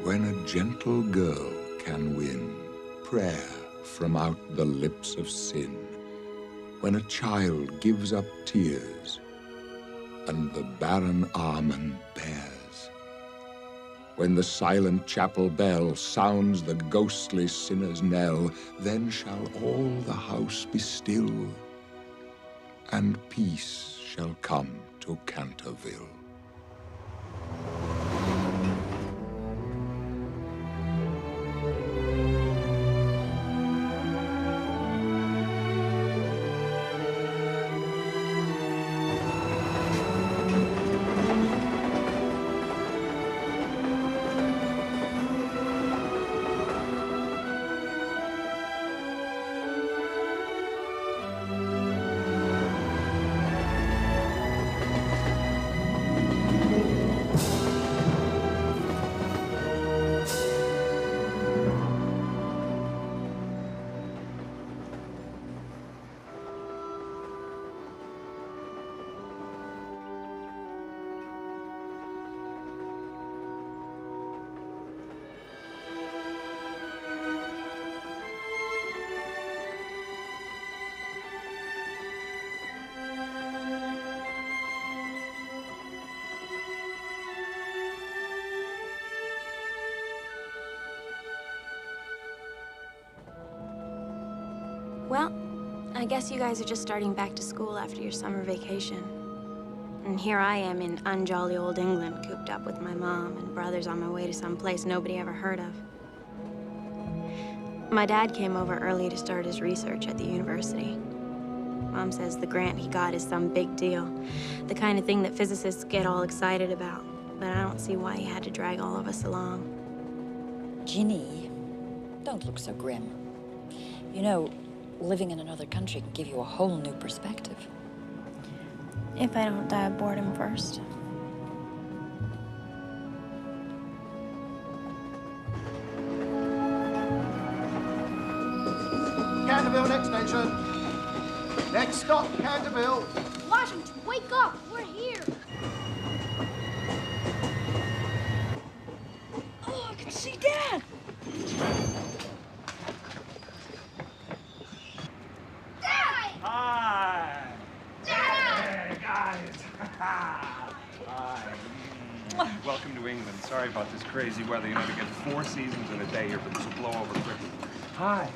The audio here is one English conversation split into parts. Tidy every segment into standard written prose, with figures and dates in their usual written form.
When a gentle girl can win prayer from out the lips of sin, when a child gives up tears and the barren almond bears, when the silent chapel bell sounds the ghostly sinner's knell, then shall all the house be still, and peace shall come to Canterville. Well, I guess you guys are just starting back to school after your summer vacation. And here I am in unjolly old England, cooped up with my mom and brothers on my way to some place nobody ever heard of. My dad came over early to start his research at the university. Mom says the grant he got is some big deal, the kind of thing that physicists get all excited about. But I don't see why he had to drag all of us along. Ginny, don't look so grim. You know, living in another country can give you a whole new perspective. If I don't die of boredom first. Canterville, next station. Next stop, Canterville. Washington, wake up! We're here! Oh, I can see Dad! Hi! Hey, guys! Hi! Welcome to England. Sorry about this crazy weather. You know, we get 4 seasons in a day here, but this will blow over quickly. Hi!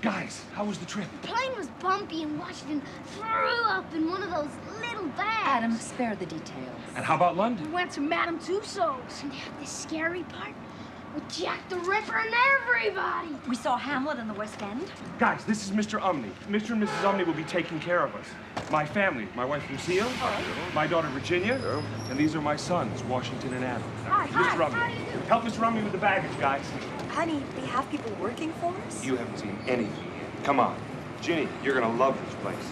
Guys, how was the trip? The plane was bumpy and Washington threw up in one of those little bags. Adam, spare the details. And how about London? We went to Madame Tussauds, and they have this scary part with Jack the Ripper and everybody. We saw Hamlet in the West End. Guys, this is Mr. Umney. Mr. and Mrs. Umney will be taking care of us. My family, my wife Lucille, my daughter Virginia, and these are my sons, Washington and Adam. Hi, Mr. Umney. how do you do? Help Mr. Umney with the baggage, guys. Honey, we have people working for us? You haven't seen anything yet. Come on. Ginny, you're gonna love this place.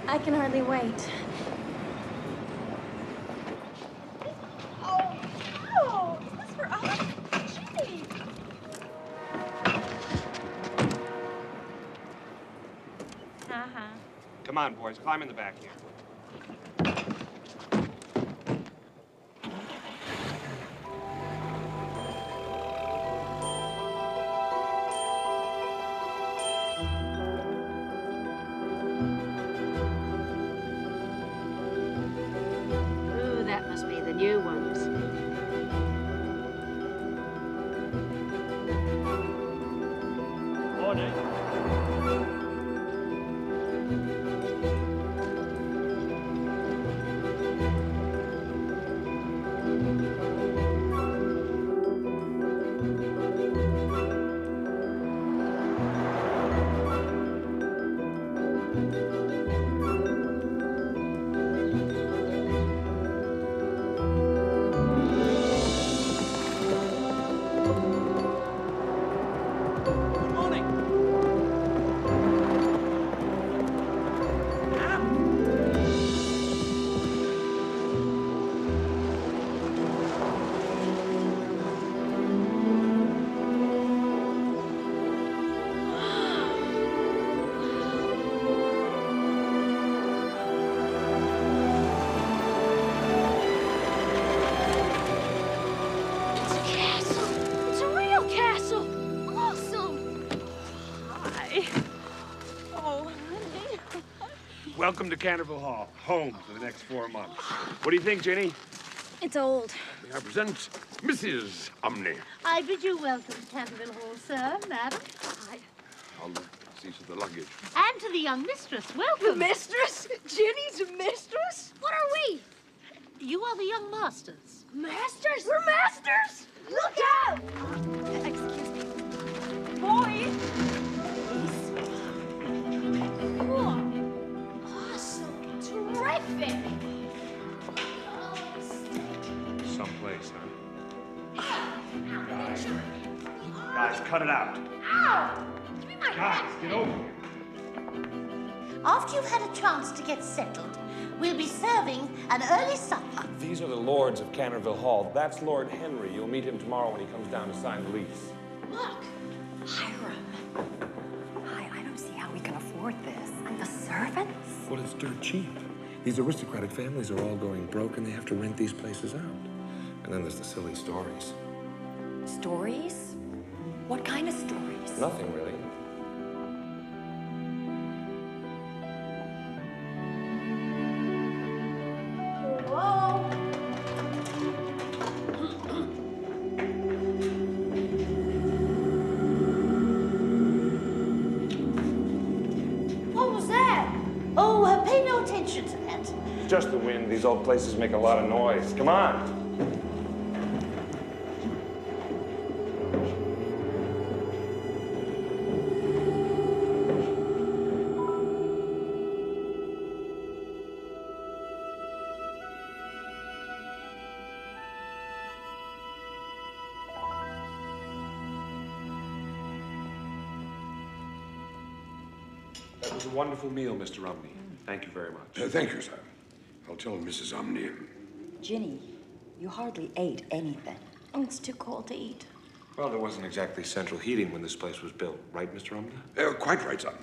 I can hardly wait. Oh, is this for us? Ginny! Come on, boys, climb in the back here. Ooh, that must be the new ones. Morning. Welcome to Canterville Hall, home for the next 4 months. What do you think, Ginny? It's old. May I present Mrs. Umney? I bid you welcome to Canterville Hall, sir, madam. I'll see to the luggage. And to the young mistress, welcome. The mistress? Ginny's a mistress? What are we? You are the young masters. Masters? We're masters? Look out! Excuse me. Boys! Cool. Awesome. Terrific. Someplace, huh? Guys, cut it out. Ow! Give me my Guys, get over here. After you've had a chance to get settled, we'll be serving an early supper. These are the lords of Canterville Hall. That's Lord Henry. You'll meet him tomorrow when he comes down to sign the lease. Look. Hiram. Hi, I don't see how we can afford this. And the servants? Well, it's dirt cheap. These aristocratic families are all going broke, and they have to rent these places out. And then there's the silly stories. Stories? What kind of stories? Nothing, really. Whoa. What was that? Oh, pay no attention to that. It's just the wind. These old places make a lot of noise. Come on. That was a wonderful meal, Mr. Rumney. Thank you very much. Thank you, sir. I'll tell Mrs. Umney. Ginny, you hardly ate anything. It's too cold to eat. Well, there wasn't exactly central heating when this place was built, right, Mr. Rumney? Quite right, sir.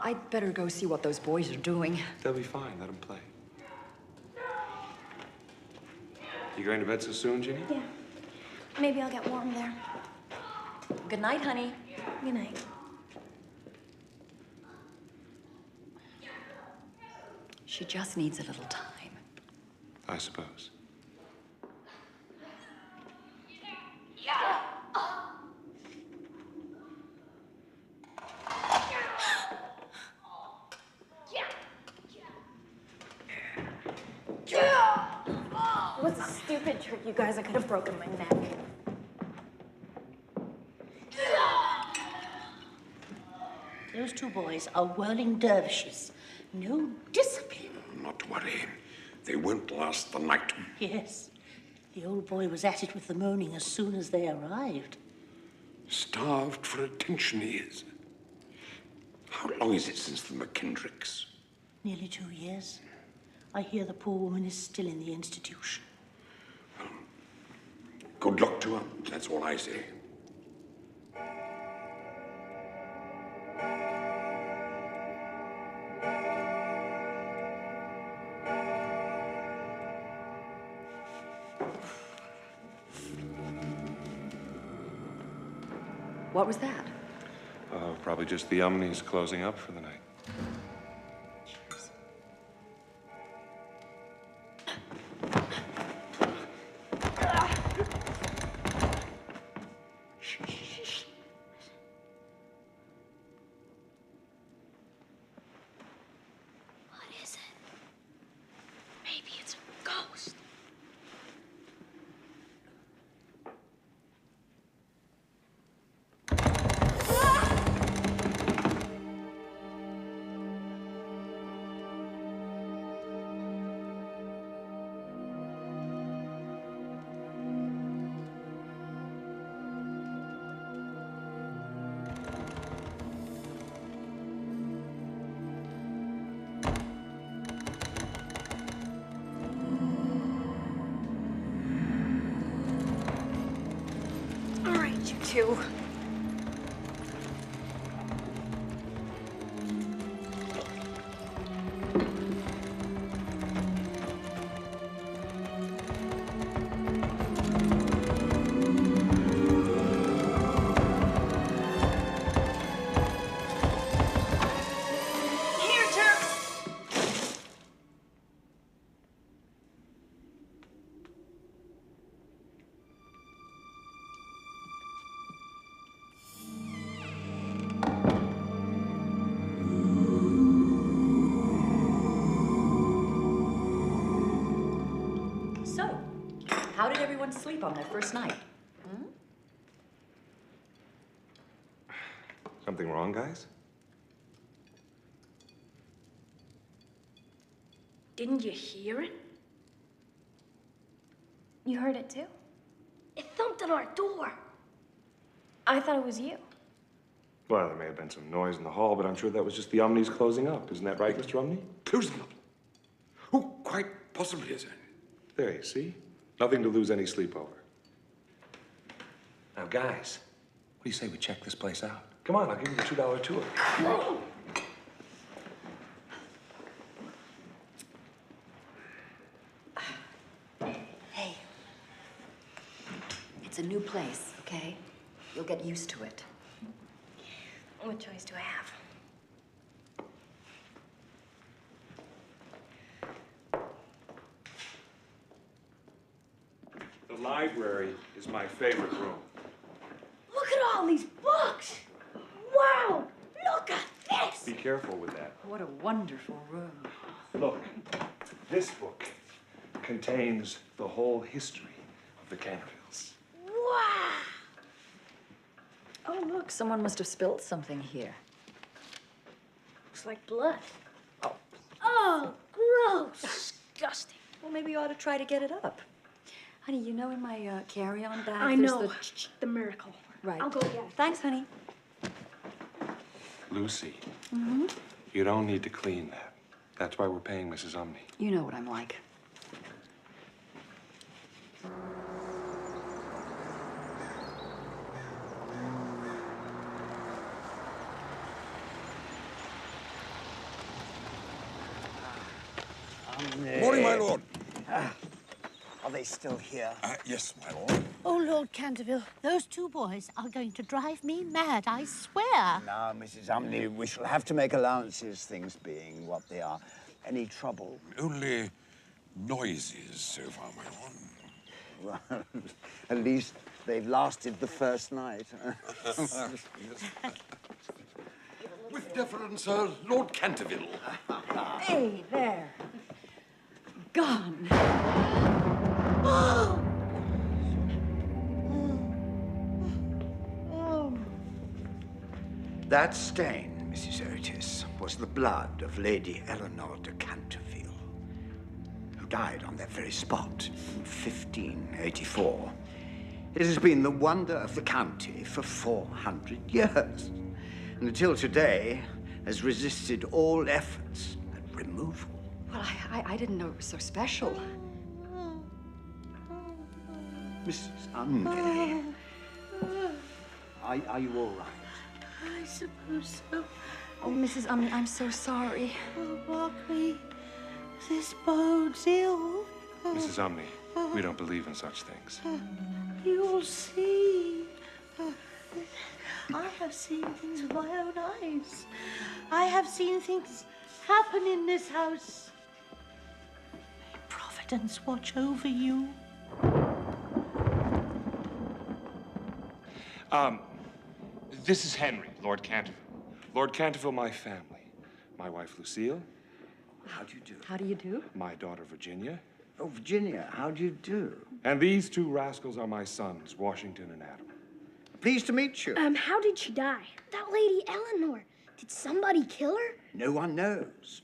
I'd better go see what those boys are doing. They'll be fine. Let them play. You going to bed so soon, Ginny? Yeah. Maybe I'll get warm there. Good night, honey. Good night. She just needs a little time. I suppose. What's a stupid trick, you guys? I could have broken my neck. Those two boys are whirling dervishes. No discipline. Not to worry. They won't last the night. Yes. The old boy was at it with the moaning as soon as they arrived. Starved for attention he is. How long is it since the McKendricks? Nearly 2 years. I hear the poor woman is still in the institution. Good luck to her. That's all I say. What was that? Probably just the Umneys closing up for the night. What is it? Maybe it's a ghost. All right, you two. So, how did everyone sleep on their first night? Hmm? Something wrong, guys? Didn't you hear it? You heard it too? It thumped at our door. I thought it was you. Well, there may have been some noise in the hall, but I'm sure that was just the Omnis closing up. Isn't that right, Mr. Omni? Closing up? Oh, quite possibly, is it? There, you see? Nothing to lose any sleep over. Now, guys, what do you say we check this place out? Come on, I'll give you the $2 tour. Hey, it's a new place, okay? You'll get used to it. What choice do I have? The library is my favorite room. Look at all these books. Wow, look at this. Be careful with that. What a wonderful room. Look, this book contains the whole history of the Cantervilles. Wow. Oh, look, someone must have spilled something here. Looks like blood. Oh, gross. Disgusting. Well, maybe you ought to try to get it up. Honey, you know in my carry-on bag, I there's know. The miracle. Right. I'll go get it. Thanks, honey. Lucy, Mm-hmm. you don't need to clean that. That's why we're paying Mrs. Omni. You know what I'm like. Morning, my lord. Are they still here? Yes, my lord. Oh, Lord Canterville, those two boys are going to drive me mad, I swear. Now, Mrs. Umney, we shall have to make allowances, things being what they are. Any trouble? Only noises so far, my lord. Well, at least they've lasted the first night. With deference, Lord Canterville. Hey, there. Gone. That stain, Mrs. Otis, was the blood of Lady Eleanor de Canterville, who died on that very spot in 1584. It has been the wonder of the county for 400 years, and until today has resisted all efforts at removal. Well, I didn't know it was so special. Mrs. Umney, are you all right? I suppose so. Oh, Mrs. Umney, I'm so sorry. Oh, Marquis, this bodes ill. Mrs. Omni, we don't believe in such things. You'll see. I have seen things with my own eyes. I have seen things happen in this house. May Providence watch over you. This is Henry, Lord Canterville. Lord Canterville, my family. My wife, Lucille. How do you do? How do you do? My daughter, Virginia. Oh, Virginia, how do you do? And these two rascals are my sons, Washington and Adam. Pleased to meet you. How did she die? That lady Eleanor. Did somebody kill her? No one knows.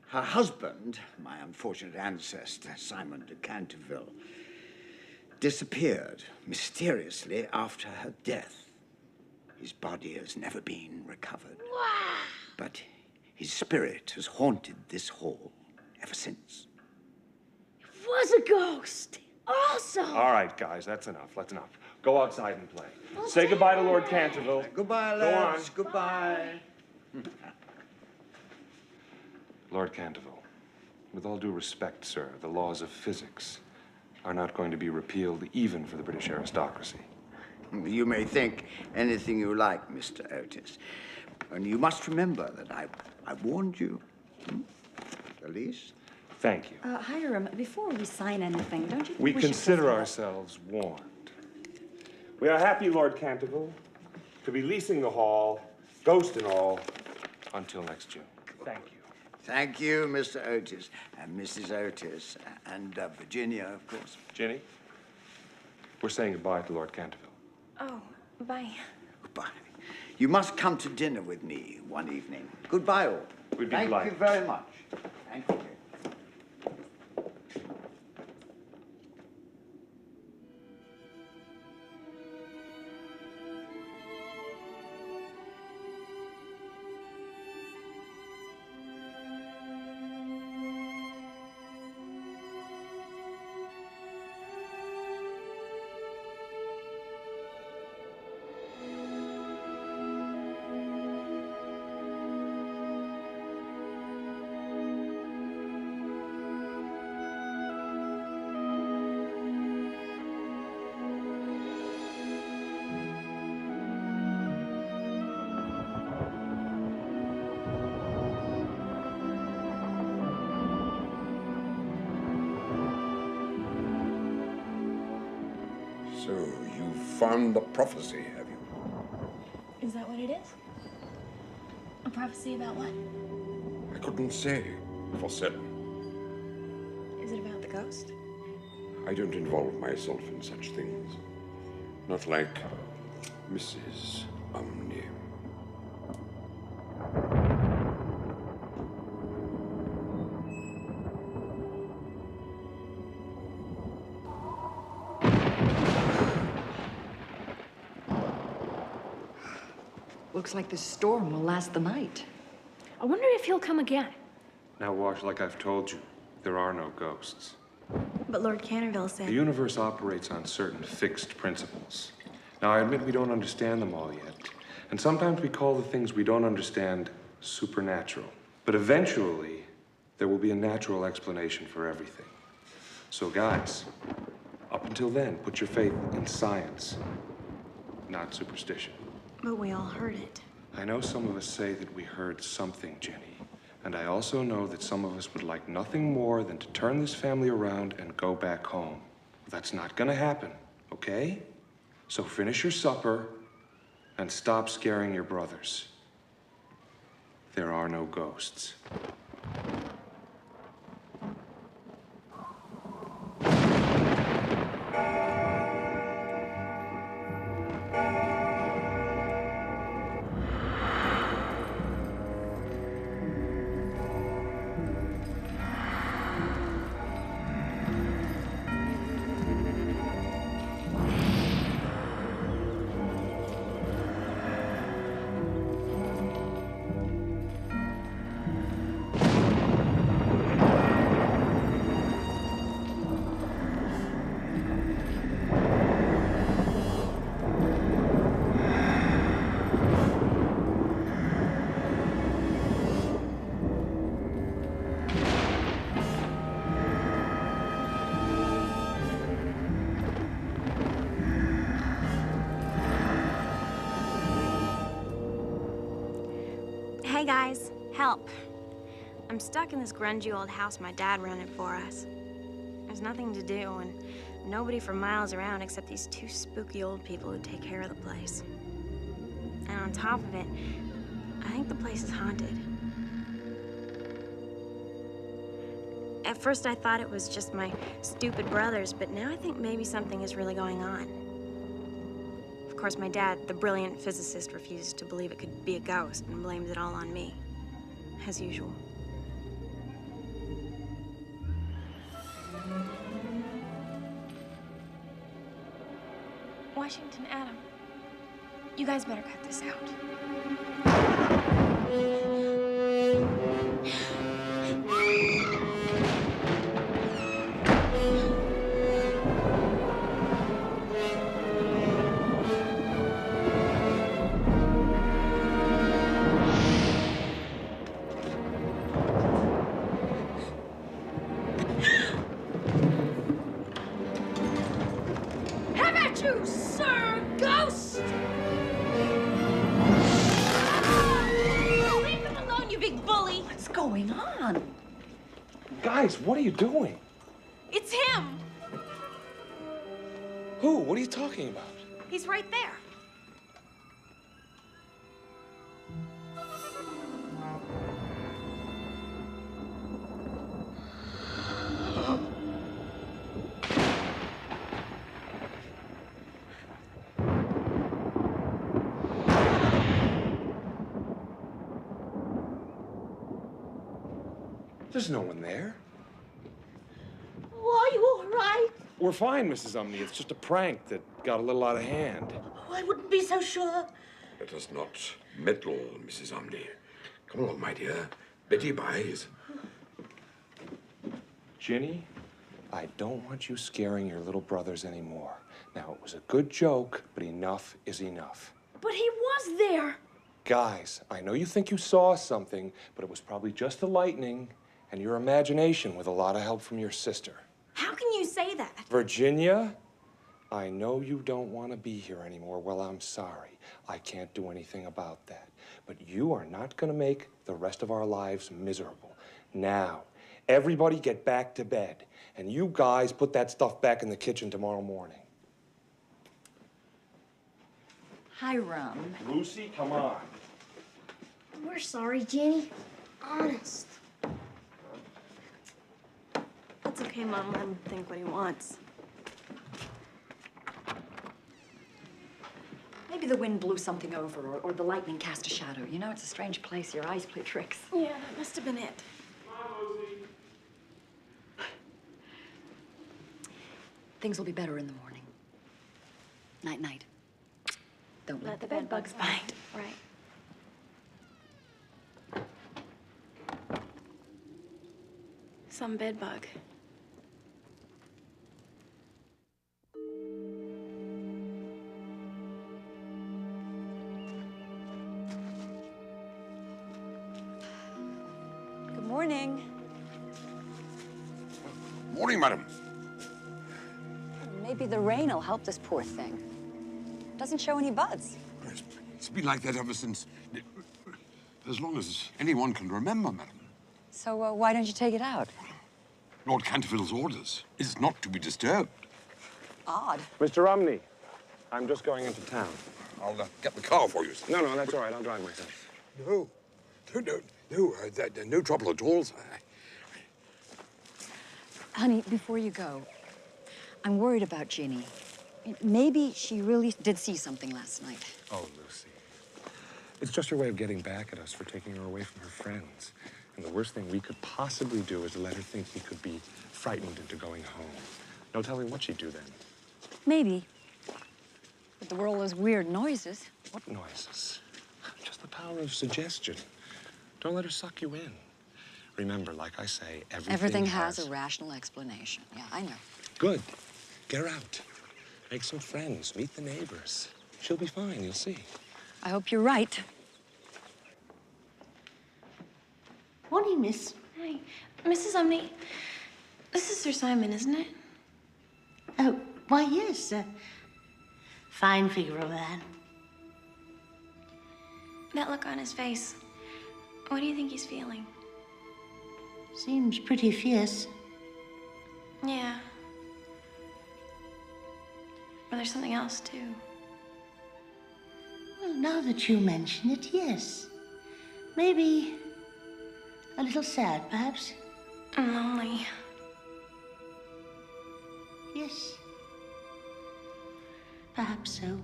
Her husband, my unfortunate ancestor, Simon de Canterville, disappeared mysteriously after her death. His body has never been recovered. Wow. But his spirit has haunted this hall ever since. It was a ghost. Awesome. All right, guys, that's enough. That's enough. Go outside and play. Say goodbye to Lord Canterville. Goodbye, Go lads. on. Goodbye. Lord Canterville, with all due respect, sir, the laws of physics are not going to be repealed even for the British aristocracy. You may think anything you like, Mr. Otis. And you must remember that I warned you. At least. Thank you. Hiram, before we sign anything, don't you think We should consider just- ourselves warned. We are happy, Lord Canterville, to be leasing the hall, ghost and all, until next June. Thank you. Thank you, Mr. Otis, and Mrs. Otis, and Virginia, of course. Ginny, we're saying goodbye to Lord Canterville. Oh, bye. Goodbye. You must come to dinner with me one evening. Goodbye, all. We'd be Thank delighted. you very much. Thank you. So you found the prophecy, have you? Is that what it is? A prophecy about what? I couldn't say for certain. Is it about the ghost? I don't involve myself in such things. Not like Mrs. Umney. Looks like this storm will last the night. I wonder if he'll come again. Now, Wash, like I've told you, there are no ghosts. But Lord Canterville said... The universe operates on certain fixed principles. Now, I admit we don't understand them all yet. And sometimes we call the things we don't understand supernatural. But eventually, there will be a natural explanation for everything. So, guys, up until then, put your faith in science, not superstition. But we all heard it. I know some of us say that we heard something, Jenny. And I also know that some of us would like nothing more than to turn this family around and go back home. That's not gonna happen, okay? So finish your supper and stop scaring your brothers. There are no ghosts. Hey guys, help. I'm stuck in this grungy old house my dad rented for us. There's nothing to do and nobody for miles around except these two spooky old people who take care of the place. And on top of it, I think the place is haunted. At first I thought it was just my stupid brothers, but now I think maybe something is really going on. Of course, my dad, the brilliant physicist, refused to believe it could be a ghost and blamed it all on me, as usual. Washington, Adam, you guys better cut this out. Have at you, Sir Ghost! Leave him alone, you big bully! What's going on? Guys, what are you doing? It's him! Who? What are you talking about? He's right there. There's no one there. Oh, are you all right? We're fine, Mrs. Umney. It's just a prank that got a little out of hand. Oh, I wouldn't be so sure. Let us not meddle, Mrs. Umney. Come along, my dear. Betty buys. Ginny, I don't want you scaring your little brothers anymore. Now, it was a good joke, but enough is enough. But he was there. Guys, I know you think you saw something, but it was probably just the lightning and your imagination with a lot of help from your sister. How can you say that? Virginia, I know you don't want to be here anymore. Well, I'm sorry. I can't do anything about that. But you are not going to make the rest of our lives miserable. Now, everybody get back to bed. And you guys put that stuff back in the kitchen tomorrow morning. Hiram. Lucy, come on. We're sorry, Jenny. Honest. It's okay, Mom. Let him think what he wants. Maybe the wind blew something over, or the lightning cast a shadow. You know, it's a strange place. Your eyes play tricks. Yeah, that must have been it. Things will be better in the morning. Night-night. Don't Let the bed bugs bite. Right. Some bed bug. Good morning. Morning, madam. Maybe the rain will help this poor thing. Doesn't show any buds. It's been like that ever since... as long as anyone can remember, madam. So why don't you take it out? Lord Canterville's orders is not to be disturbed. Odd. Mr. Romney, I'm just going into town. I'll get the car for you, sir. No, that's all right. I'll drive myself. No, no trouble at all, sir. Honey, before you go, I'm worried about Ginny. Maybe she really did see something last night. Oh, Lucy. It's just her way of getting back at us for taking her away from her friends. And the worst thing we could possibly do is let her think we could be frightened into going home. No telling what she'd do then. Maybe. But there were all those weird noises. What noises? Just the power of suggestion. Don't let her suck you in. Remember, like I say, everything has a rational explanation. Yeah, I know. Good. Get her out. Make some friends. Meet the neighbors. She'll be fine, you'll see. I hope you're right. Morning, miss. Hi. Mrs. Umney, this is Sir Simon, isn't it? Oh, why, yes. Fine figure of a man. That look on his face. What do you think he's feeling? Seems pretty fierce. Yeah. But there's something else, too. Well, now that you mention it, yes. Maybe a little sad, perhaps. I'm lonely. Yes. Perhaps so.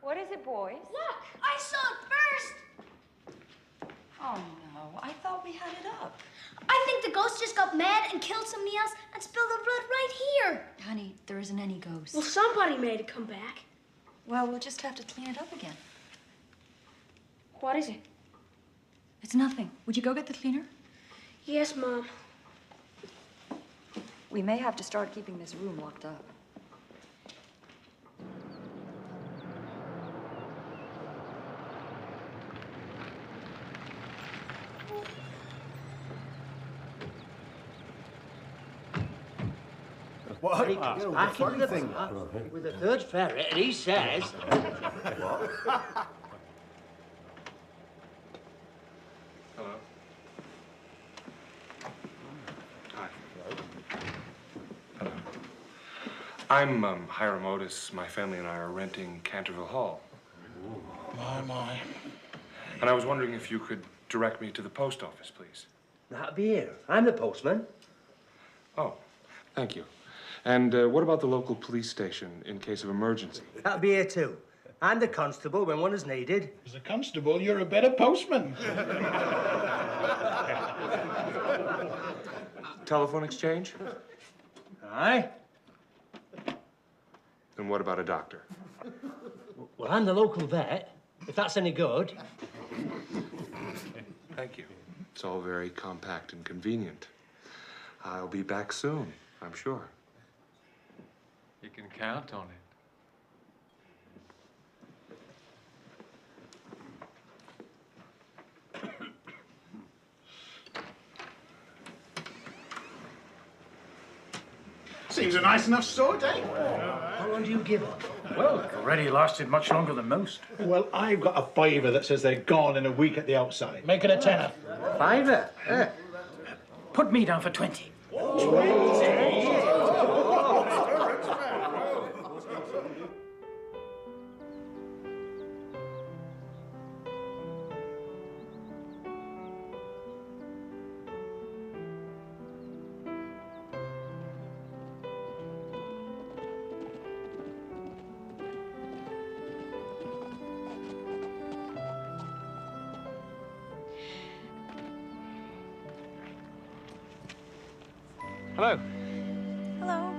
What is it, boys? Look, I saw it first. Oh, no. I thought we had it up. I think the ghost just got mad and killed somebody else and spilled the blood right here. Honey, there isn't any ghost. Well, somebody made it come back. Well, we'll just have to clean it up again. What is it? It's nothing. Would you go get the cleaner? Yes, Mom. We may have to start keeping this room locked up. What? Back into the thing with the third ferret, and he says... What? Hello. Hi. Hello. I'm Hiram Otis. My family and I are renting Canterville Hall. My. And I was wondering if you could direct me to the post office, please. That'll be here. I'm the postman. Oh, thank you. And what about the local police station in case of emergency? That'll be here too. I'm the constable when one is needed. As a constable, you're a better postman. Telephone exchange? Aye. And what about a doctor? Well, I'm the local vet, if that's any good. Thank you. It's all very compact and convenient. I'll be back soon, I'm sure. You can count on it. Seems a nice enough sort, eh? How long do you give her? Well, it's already lasted much longer than most. Well, I've got a fiver that says they're gone in a week at the outside. Make it a tenner. Fiver? Put me down for 20. Hello. Hello.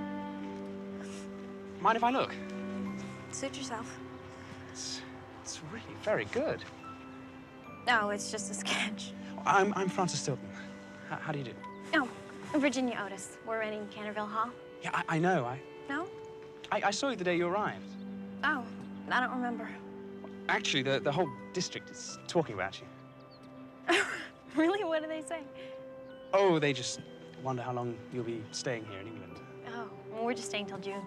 Mind if I look? Suit yourself. It's really very good. No, it's just a sketch. I'm Francis Stilton. How do you do? Oh, I'm Virginia Otis. We're renting Canterville Hall. Yeah, I know. No? I saw you the day you arrived. Oh, I don't remember. Actually, the whole district is talking about you. Really? What do they say? Oh, they just wonder how long you'll be staying here in England. Oh, well, we're just staying till June.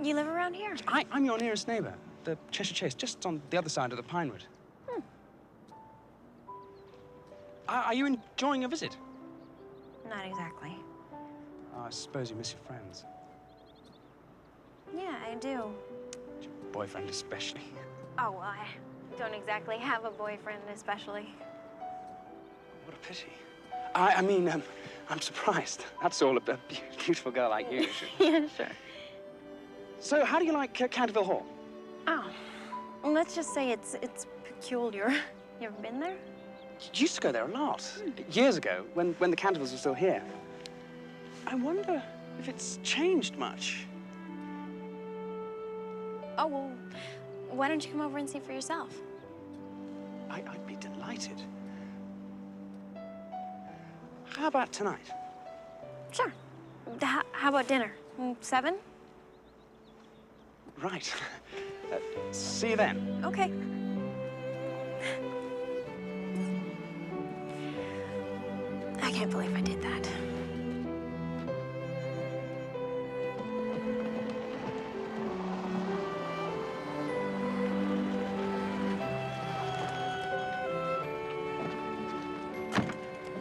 You live around here? I'm your nearest neighbor, the Cheshire Chase, just on the other side of the Pinewood. Are you enjoying your visit? Not exactly. Oh, I suppose you miss your friends. Yeah, I do. Your boyfriend especially. Oh, well, I don't exactly have a boyfriend, especially. What a pity. I mean, I'm surprised. That's all a beautiful girl like you. Yeah, sure. So, how do you like Canterville Hall? Oh, well, let's just say it's peculiar. You ever been there? You used to go there a lot. Years ago, when the Cantervilles were still here. I wonder if it's changed much. Oh, well, why don't you come over and see for yourself? I'd be delighted. How about tonight? Sure. How about dinner? 7? Right. See you then. Okay. I can't believe I did that.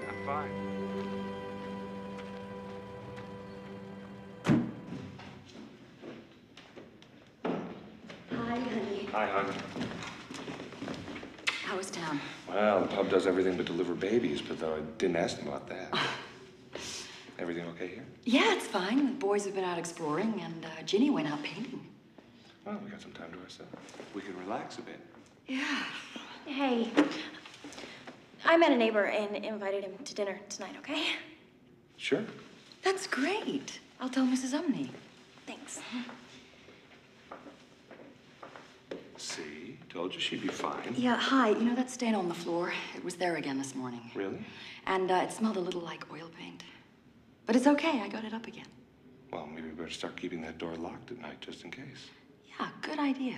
I'm fine. Hi, honey. Hi, hon. How was town? Well, the pub does everything but deliver babies, but though I didn't ask them about that. Everything okay here? Yeah, it's fine. The boys have been out exploring, and Ginny went out painting. Well, we got some time to ourselves. We can relax a bit. Yeah. Hey, I met a neighbor and invited him to dinner tonight, okay? Sure. That's great. I'll tell Mrs. Umney. Thanks. See? Told you she'd be fine. Yeah, hi. You know that stain on the floor? It was there again this morning. Really? And it smelled a little like oil paint. But it's okay. I got it up again. Well, maybe we better start keeping that door locked at night, just in case. Yeah, good idea.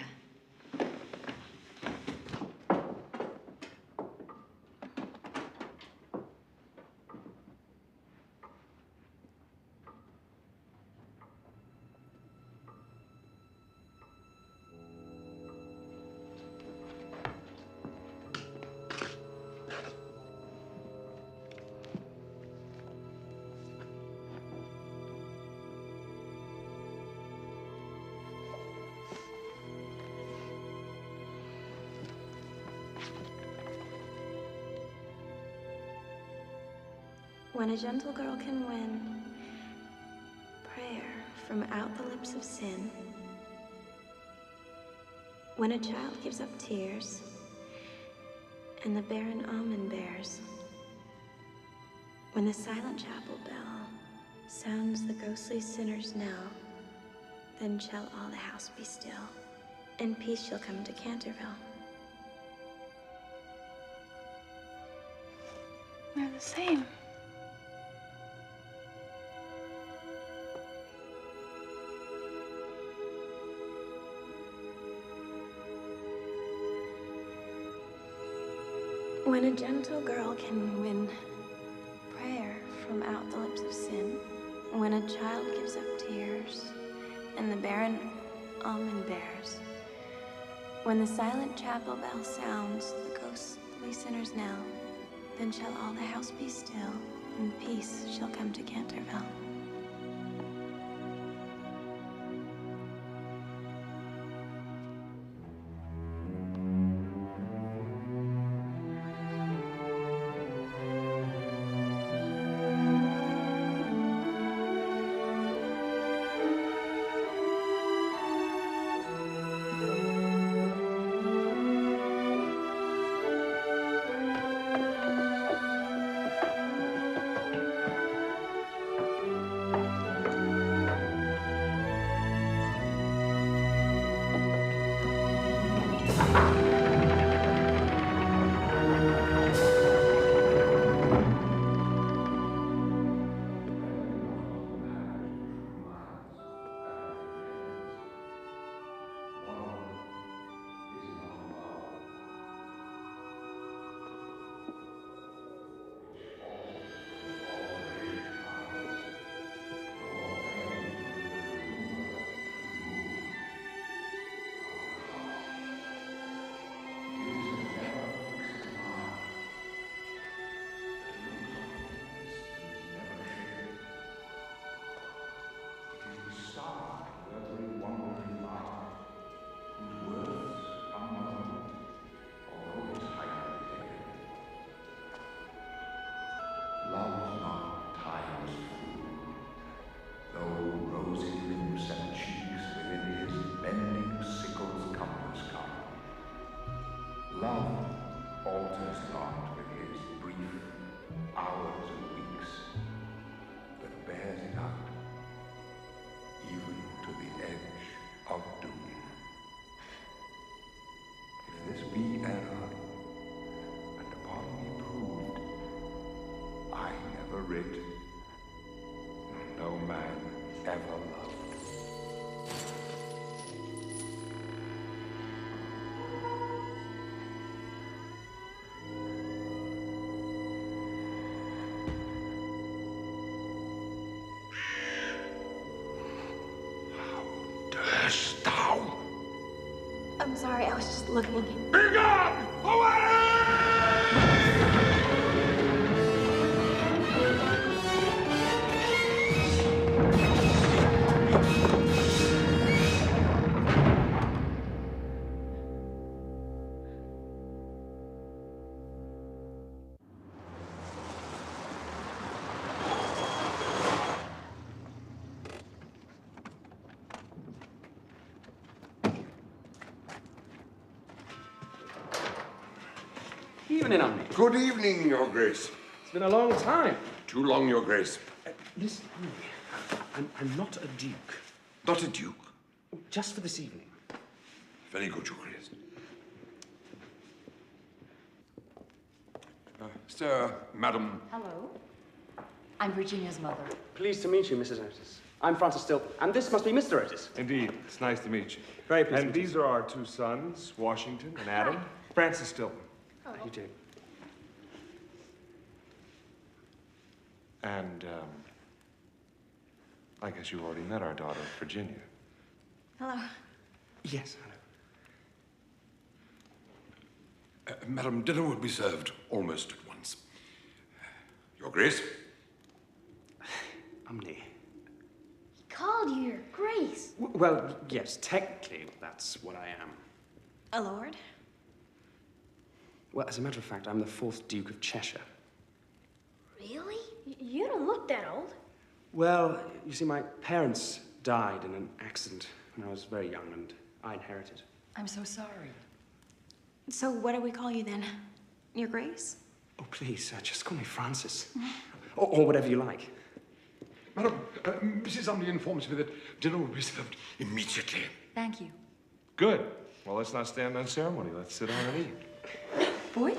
When a gentle girl can win prayer from out the lips of sin, when a child gives up tears and the barren almond bears, when the silent chapel bell sounds the ghostly sinner's knell, then shall all the house be still, and peace shall come to Canterville. We're the same. When a gentle girl can win prayer from out the lips of sin, when a child gives up tears and the barren almond bears, when the silent chapel bell sounds the ghostly sinner's knell, then shall all the house be still, and peace shall come to Canterville. No man ever loved. Durst thou? I'm sorry, I was just looking. Be gone! Away! Evening, Omni. Good evening, Your Grace. It's been a long time. Too long, Your Grace. Listen, Omni, I'm not a duke. Not a duke? Just for this evening. Very good, Your Grace. Sir, Madam. Hello. I'm Virginia's mother. Pleased to meet you, Mrs. Otis. I'm Francis Stilton, and this must be Mr. Otis. Indeed. It's nice to meet you. Very pleased. And these are our two sons, Washington and Adam. Hi. Francis Stilton. How do you do? And, I guess you've already met our daughter, Virginia. Hello. Yes, hello. Madam, dinner will be served almost at once. Your Grace? Omni. He called you your Grace. Well, yes, technically, that's what I am. A lord? Well, as a matter of fact, I'm the 4th Duke of Cheshire. Really? You don't look that old. Well, you see, my parents died in an accident when I was very young, and I inherited. I'm so sorry. So what do we call you then? Your Grace? Oh, please, just call me Francis. Or whatever you like. Madam, Mrs. Umley informs me that dinner will be served immediately. Thank you. Good. Well, let's not stand on ceremony. Let's sit down and eat. Boys?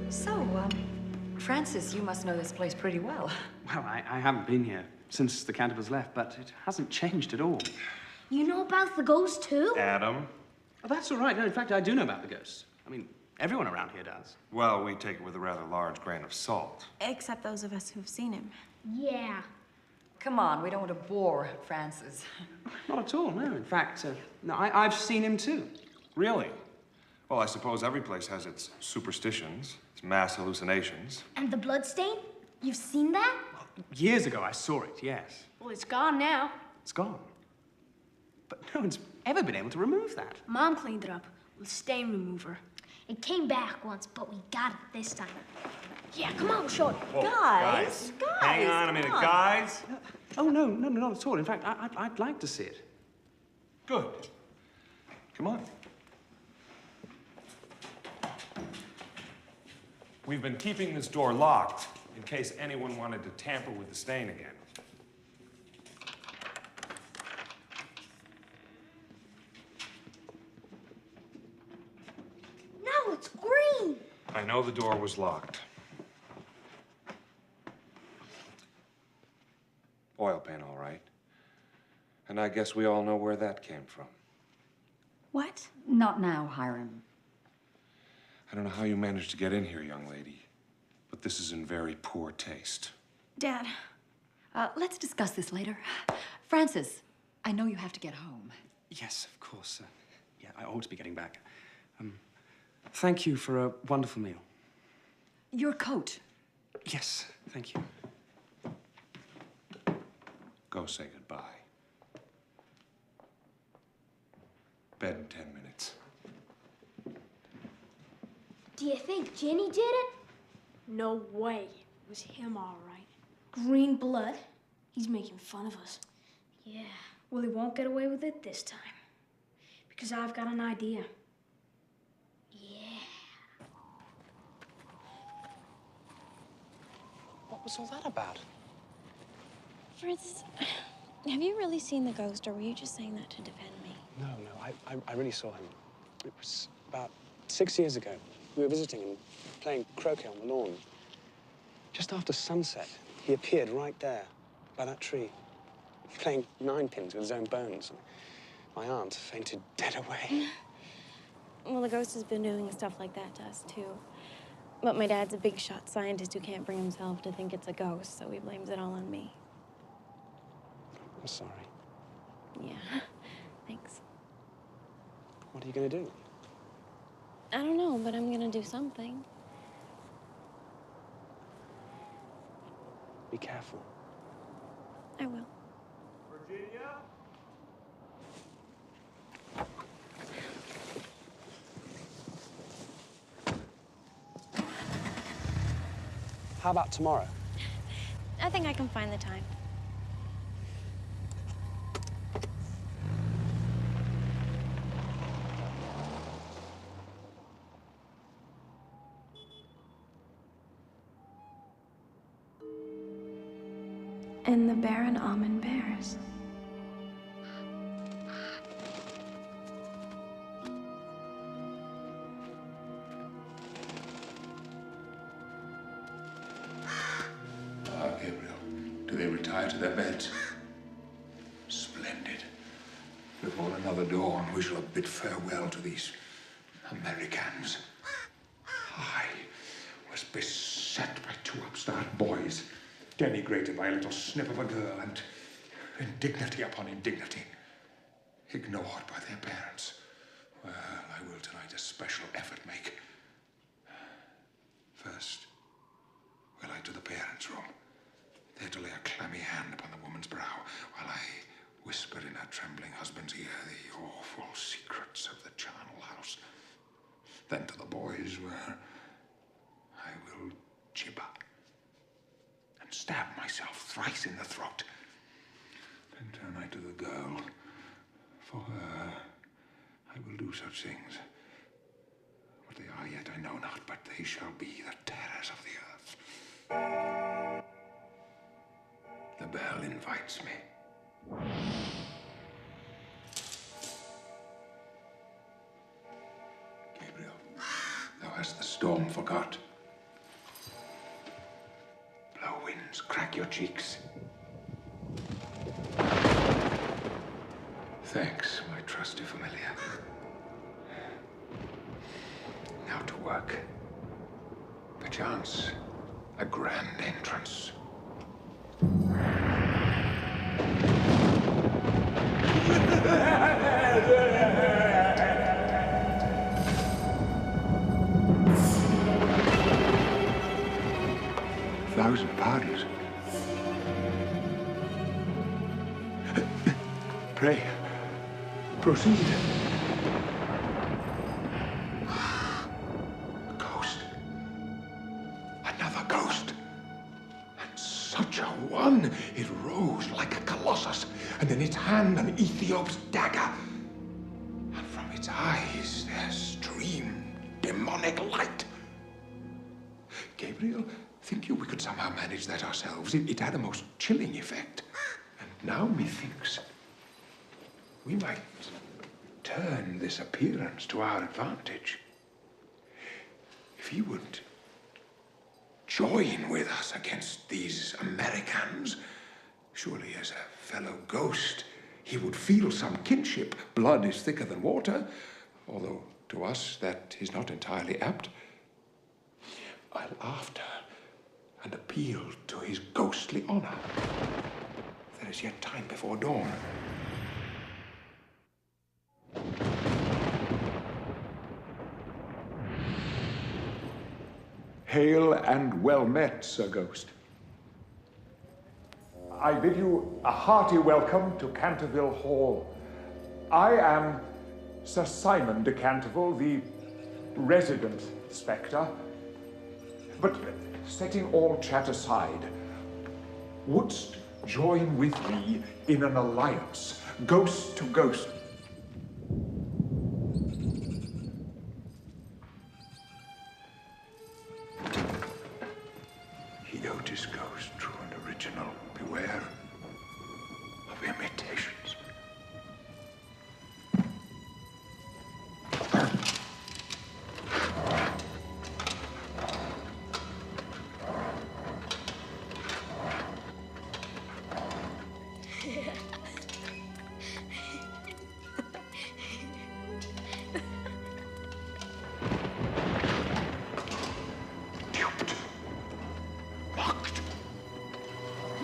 So, Francis, you must know this place pretty well. Well, I haven't been here since the Cantervilles left, but it hasn't changed at all. You know about the ghost, too? Adam? Oh, that's all right. No, in fact, I do know about the ghost. I mean, everyone around here does. Well, we take it with a rather large grain of salt. Except those of us who've seen him. Yeah. Come on, we don't want to bore Francis. Not at all, no. In fact, no, I've seen him too. Really? Well, I suppose every place has its superstitions, its mass hallucinations. And the bloodstain? You've seen that? Years ago, I saw it, yes. Well, it's gone now. It's gone. But no one's ever been able to remove that. Mom cleaned it up with stain remover. It came back once, but we got it this time. Yeah, come on, we'll show it. Whoa, Guys! Hang on a minute, guys. Oh, no, not at all. In fact, I'd like to see it. Good. Come on. We've been keeping this door locked in case anyone wanted to tamper with the stain again. Now it's green. I know the door was locked. Oil paint, all right. And I guess we all know where that came from. What? Not now, Hiram. I don't know how you managed to get in here, young lady, but this is in very poor taste. Dad. Let's discuss this later. Francis, I know you have to get home. Yes, of course. Yeah, I ought to be getting back. Thank you for a wonderful meal. Your coat. Yes, thank you. Go say goodbye. Bed in 10 minutes. Do you think Ginny did it? No way. It was him, all right. Green blood. He's making fun of us. Yeah. Well, he won't get away with it this time. Because I've got an idea. Yeah. What was all that about? Francis, have you really seen the ghost, or were you just saying that to defend me? No, I really saw him. It was about 6 years ago. We were visiting and playing croquet on the lawn. Just after sunset, he appeared right there, by that tree, playing ninepins with his own bones. My aunt fainted dead away. Well, the ghost has been doing stuff like that to us, too. But my dad's a big shot scientist who can't bring himself to think it's a ghost, so he blames it all on me. I'm sorry. Yeah, thanks. What are you going to do? I don't know, but I'm gonna do something. Be careful. I will. Virginia? How about tomorrow? I think I can find the time. And the Baron Almond Bears. Ah, Gabriel, do they retire to their beds? Splendid. Before another dawn, we shall bid farewell to these Americans. I was beset by two upstart boys, denigrated by a little snip of a girl, and indignity upon indignity, ignored by their parents. Well, I will tonight a special effort make. First, will I to the parents' room, there to lay a clammy hand upon the woman's brow, while I whisper in her trembling husband's ear the awful secrets of the charnel house. Then to the boys where I will gibber and stab myself thrice in the throat. Then turn I to the girl. For her, I will do such things. What they are yet I know not, but they shall be the terrors of the earth. The bell invites me. Gabriel, thou hast the storm forgot. Blow winds, crack your cheeks. Thanks, my trusty familiar. Now to work. Perchance, a grand entrance. Thousand pardons. Pray, proceed. Ghost. Another ghost. And such a one. It rose like a colossus, and in its hand an Ethiop's dagger. And from its eyes there streamed demonic light. Gabriel, think you we could somehow manage that ourselves? It had a most chilling effect. And now methinks we might turn this appearance to our advantage. If he would join with us against these Americans, surely as a fellow ghost, he would feel some kinship. Blood is thicker than water, although to us that is not entirely apt. I'll after and appeal to his ghostly honor. There is yet time before dawn. Hail and well met, Sir Ghost. I bid you a hearty welcome to Canterville Hall. I am Sir Simon de Canterville, the resident spectre. But setting all chat aside, wouldst join with me in an alliance, ghost to ghost? Hedotus Ghost, true and original, beware of imitations.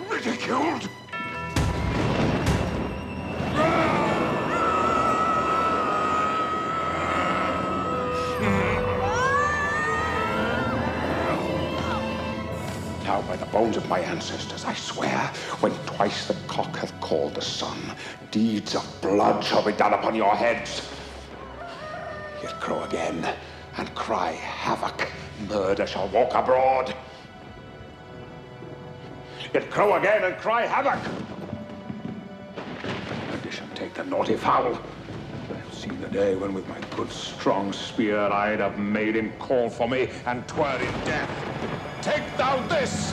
Ridiculed! Now, by the bones of my ancestors, I swear, when twice the cock hath called the sun, deeds of blood shall be done upon your heads. Yet crow again, and cry havoc. Murder shall walk abroad. Yet crow again and cry havoc. Perdition take the naughty fowl. I have seen the day when with my good strong spear I'd have made him call for me, and 'twere in death. Take thou this!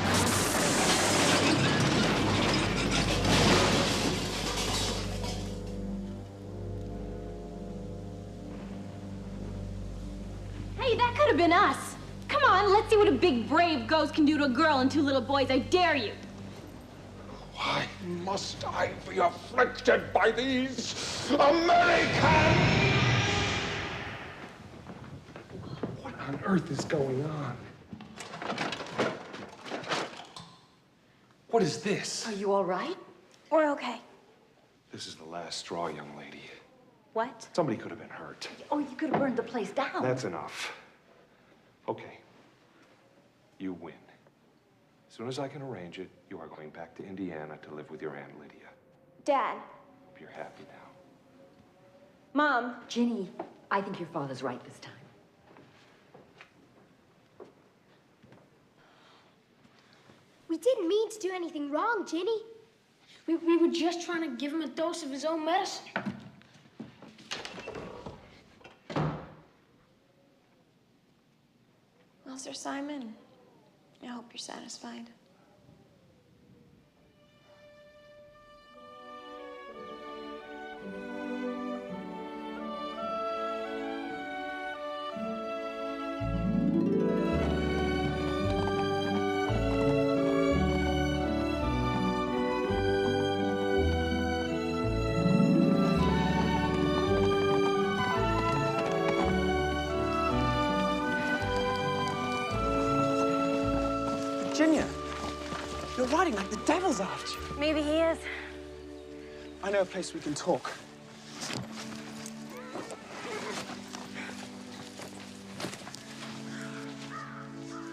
Hey, that could have been us. Come on, let's see what a big, brave ghost can do to a girl and 2 little boys. I dare you. Why must I be afflicted by these Americans? What on earth is going on? What is this? Are you all right? We're okay. This is the last straw, young lady. What? Somebody could have been hurt. Oh, you could have burned the place down. That's enough. Okay. You win. As soon as I can arrange it, you are going back to Indiana to live with your Aunt Lydia. Dad, you're happy now. Mom. Ginny, I think your father's right this time. We didn't mean to do anything wrong, Ginny. We were just trying to give him a dose of his own medicine. Well, Sir Simon, I hope you're satisfied. Virginia, you're riding like the devil's after you. Maybe he is. I know a place we can talk.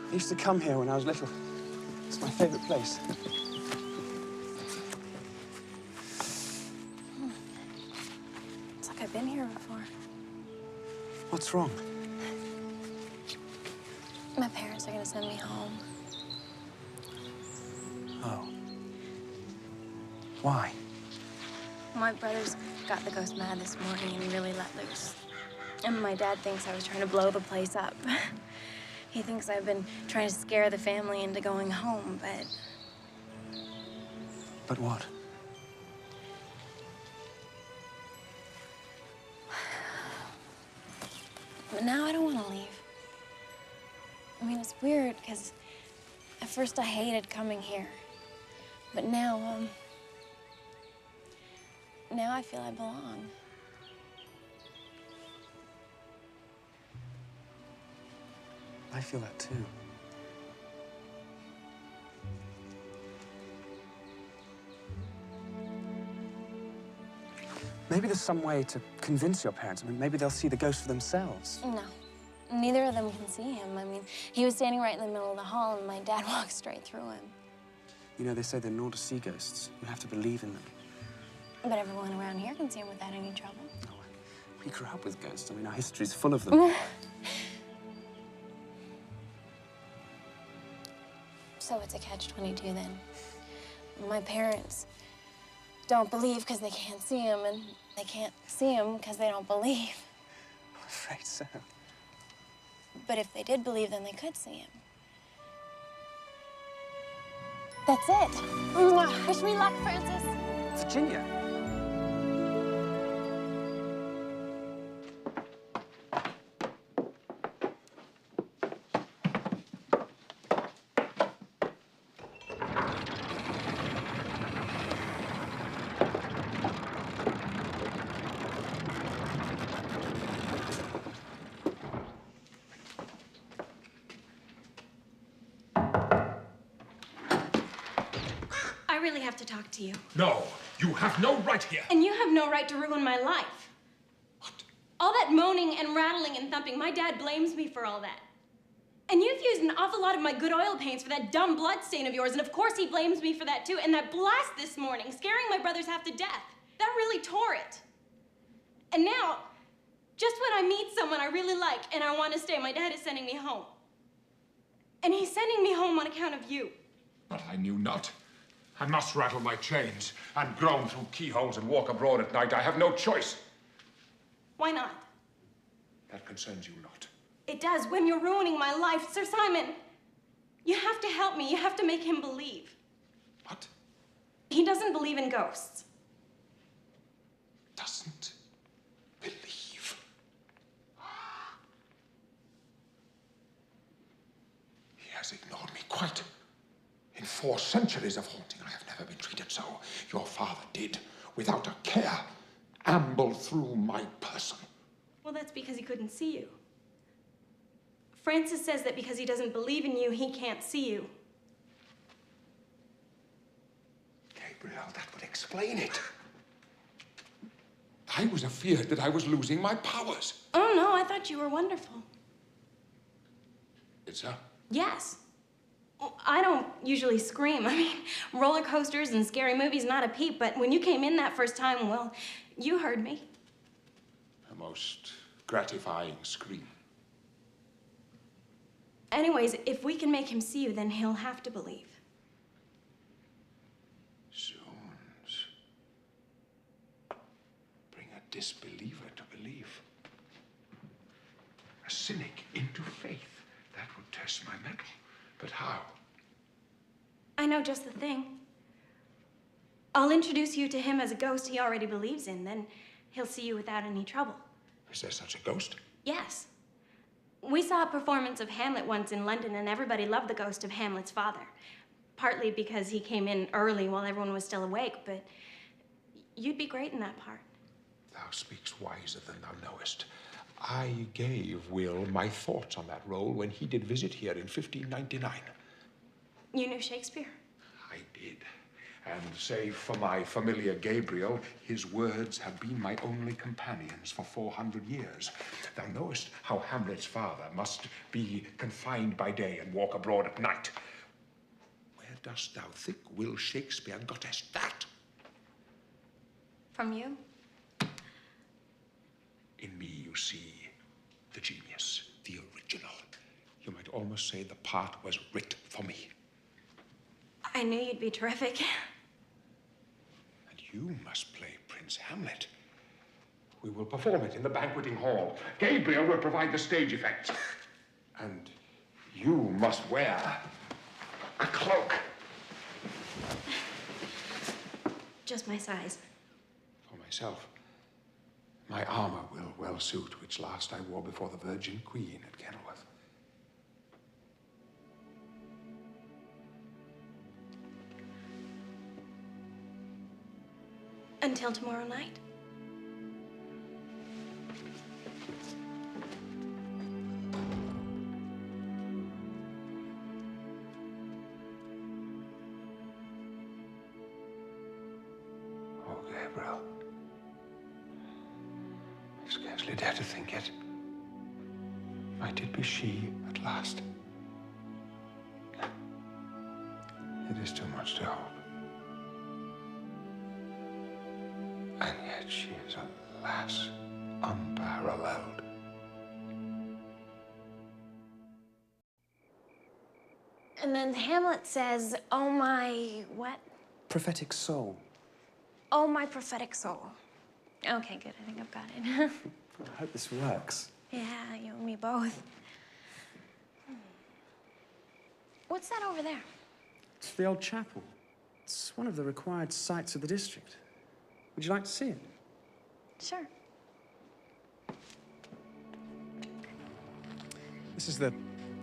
I used to come here when I was little. It's my favorite place. It's like I've been here before. What's wrong? My parents are gonna send me home. Oh. Why? My brother's got the ghost mad this morning and he really let loose. And my dad thinks I was trying to blow the place up. He thinks I've been trying to scare the family into going home, but... But what? But now I don't want to leave. I mean, it's weird, because at first I hated coming here. But now, now I feel I belong. I feel that too. Maybe there's some way to convince your parents. I mean, maybe they'll see the ghost for themselves. No. Neither of them can see him. I mean, he was standing right in the middle of the hall, and my dad walked straight through him. You know, they say they're not to see ghosts. You have to believe in them. But everyone around here can see him without any trouble. Oh, we grew up with ghosts. I mean, our history's full of them. So it's a catch-22 then. My parents don't believe because they can't see him, and they can't see him because they don't believe. I'm afraid so. But if they did believe, then they could see him. That's it. Mwah. Wish me luck, Francis. Virginia. I really have to talk to you. No, you have no right here. And you have no right to ruin my life. What? All that moaning and rattling and thumping, my dad blames me for all that. And you've used an awful lot of my good oil paints for that dumb blood stain of yours, and of course he blames me for that too. And that blast this morning, scaring my brothers half to death, that really tore it. And now, just when I meet someone I really like and I want to stay, my dad is sending me home. And he's sending me home on account of you. But I knew not. I must rattle my chains and groan through keyholes and walk abroad at night. I have no choice. Why not? That concerns you not. It does, when you're ruining my life. Sir Simon, you have to help me. You have to make him believe. What? He doesn't believe in ghosts. Doesn't believe. He has ignored me quite. In 4 centuries of haunting, I have never been treated so. Your father did, without a care, amble through my person. Well, that's because he couldn't see you. Francis says that because he doesn't believe in you, he can't see you. Gabriel, that would explain it. I was afeard that I was losing my powers. Oh, no, I thought you were wonderful. It's so? Yes. I don't usually scream. I mean, roller coasters and scary movies, not a peep, but when you came in that first time, well, you heard me. A most gratifying scream. Anyways, if we can make him see you, then he'll have to believe. Zoons. Bring a disbeliever to believe. A cynic into faith. That would test my mettle. But how? I know just the thing. I'll introduce you to him as a ghost he already believes in, then he'll see you without any trouble. Is there such a ghost? Yes. We saw a performance of Hamlet once in London, and everybody loved the ghost of Hamlet's father. Partly because he came in early while everyone was still awake, but you'd be great in that part. Thou speakst wiser than thou knowest. I gave Will my thoughts on that role when he did visit here in 1599. You knew Shakespeare? I did. And save for my familiar Gabriel, his words have been my only companions for 400 years. Thou knowest how Hamlet's father must be confined by day and walk abroad at night. Where dost thou think Will Shakespeare gottest that? From you? In me you see the genius, the original. You might almost say the part was writ for me. I knew you'd be terrific. And you must play Prince Hamlet. We will perform it in the banqueting hall. Gabriel will provide the stage effects. And you must wear a cloak. Just my size. For myself, my armor will well suit, which last I wore before the Virgin Queen at Kenilworth. Until tomorrow night. Oh, Gabriel. I scarcely dare to think it. Might it be she at last? It is too much to hope. And yet she is, alas, unparalleled. And then Hamlet says, oh my, what? Prophetic soul. Oh, my prophetic soul. Okay, good, I think I've got it. I hope this works. Yeah, you and me both. What's that over there? It's the old chapel. It's one of the required sites of the district. Would you like to see it? Sure. This is the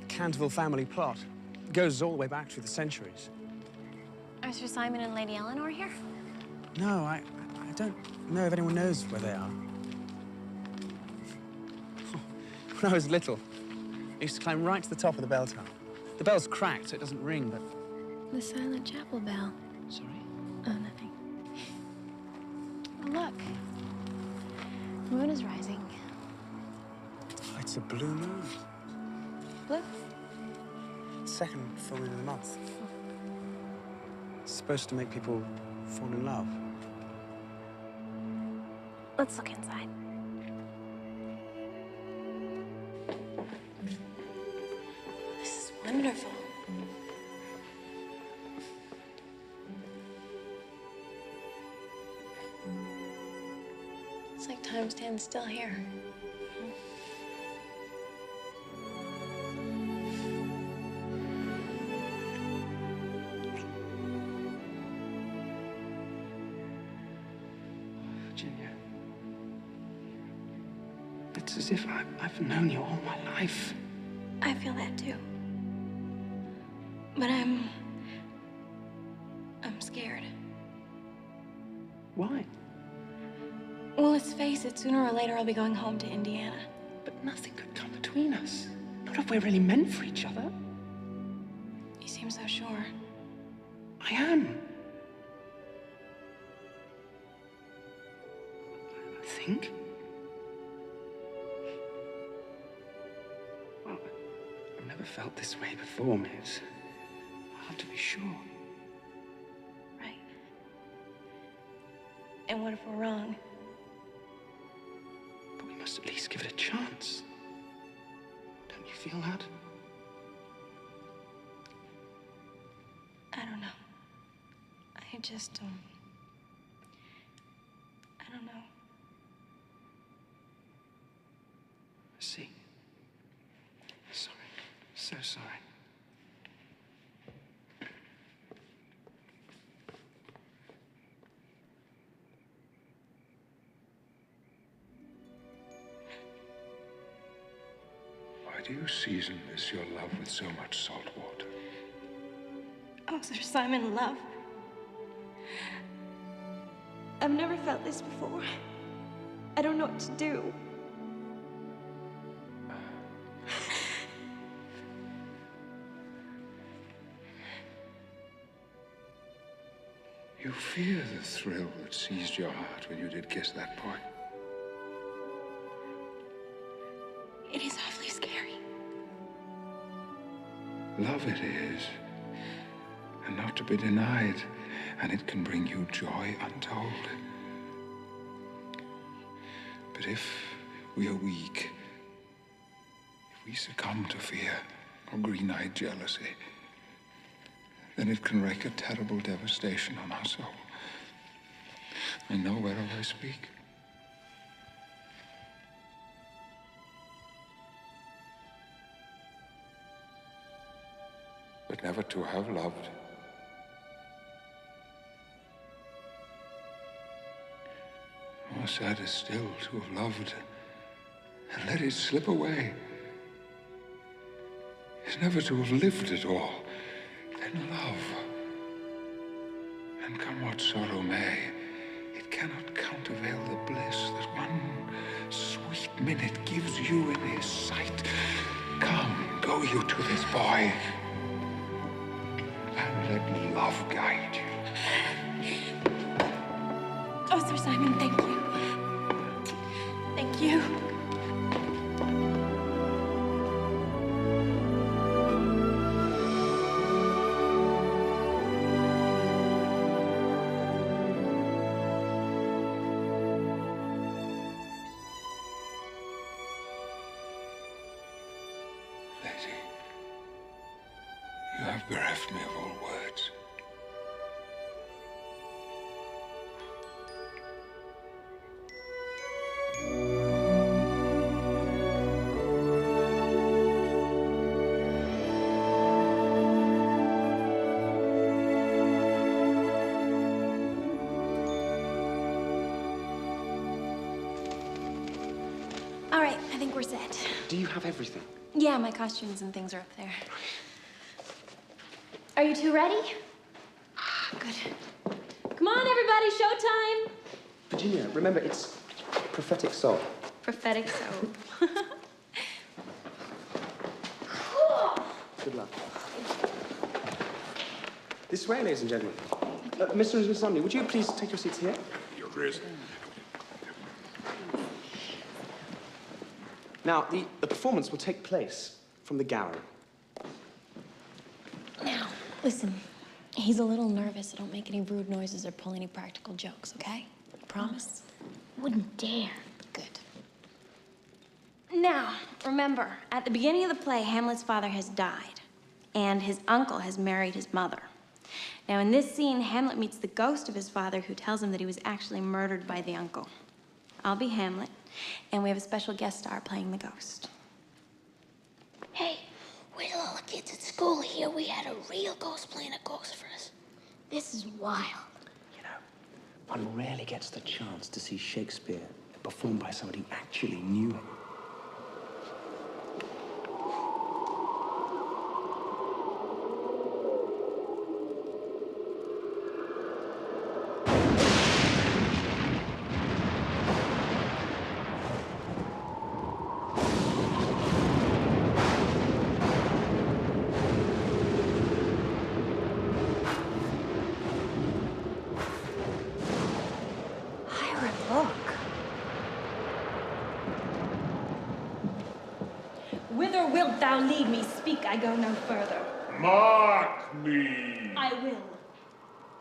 Canterville family plot. It goes all the way back through the centuries. Are Sir Simon and Lady Eleanor here? No, I don't know if anyone knows where they are. When I was little, I used to climb right to the top of the bell tower. The bell's cracked, so it doesn't ring, but... The silent chapel bell. Sorry? Oh, nothing. Oh, look. The moon is rising. Oh, it's a blue moon. Blue? Second full moon of the month. It's supposed to make people fall in love. Let's look inside. This is wonderful. It's like time stands still here. Virginia, it's as if I've known you all my life. I feel that too. But I'm scared. Why? Well, let's face it, sooner or later I'll be going home to Indiana. But nothing could come between us. Not if we're really meant for each other. You seem so sure. I am. I think. Well, I've never felt this way before, Miss. hard to be sure. Right. And what if we're wrong? But we must at least give it a chance. Don't you feel that? I don't know. I just, I don't know. I see. Sorry. So sorry. Why do you season this, your love, with so much salt water? Oh, Sir Simon, love. I've never felt this before. I don't know what to do. You fear the thrill that seized your heart when you did kiss that boy. It is awfully scary. Love it is, and not to be denied, and it can bring you joy untold. But if we are weak, if we succumb to fear or green-eyed jealousy, then it can wreak a terrible devastation on our soul. I know whereof I speak. But never to have loved. More sad is still to have loved and let it slip away. Is never to have lived at all. Then love. And come what sorrow may, it cannot countervail the bliss that one sweet minute gives you in his sight. Come, go you to this boy, and let love guide you. Oh, Sir Simon, thank you. Thank you. Lady, you have bereft me of all words. All right, I think we're set. Do you have everything? Yeah, my costumes and things are up there. Are you two ready? Good. Come on, everybody, showtime! Virginia, remember, it's prophetic soul. Prophetic soap. Good luck. This way, ladies and gentlemen. Mr. and Miss Omni, would you please take your seats here? Your Grace. Now, the performance will take place from the gallery. Now, listen. He's a little nervous, so don't make any rude noises or pull any practical jokes, okay? Promise? Wouldn't dare. Good. Now, remember, at the beginning of the play, Hamlet's father has died, and his uncle has married his mother. Now, in this scene, Hamlet meets the ghost of his father, who tells him that he was actually murdered by the uncle. I'll be Hamlet, and we have a special guest star playing the ghost. Hey, wait till all the kids at school hear we had a real ghost playing a ghost for us. This is wild. You know, one rarely gets the chance to see Shakespeare performed by somebody who actually knew him. Whither wilt thou lead me? Speak, I go no further. Mark me. I will.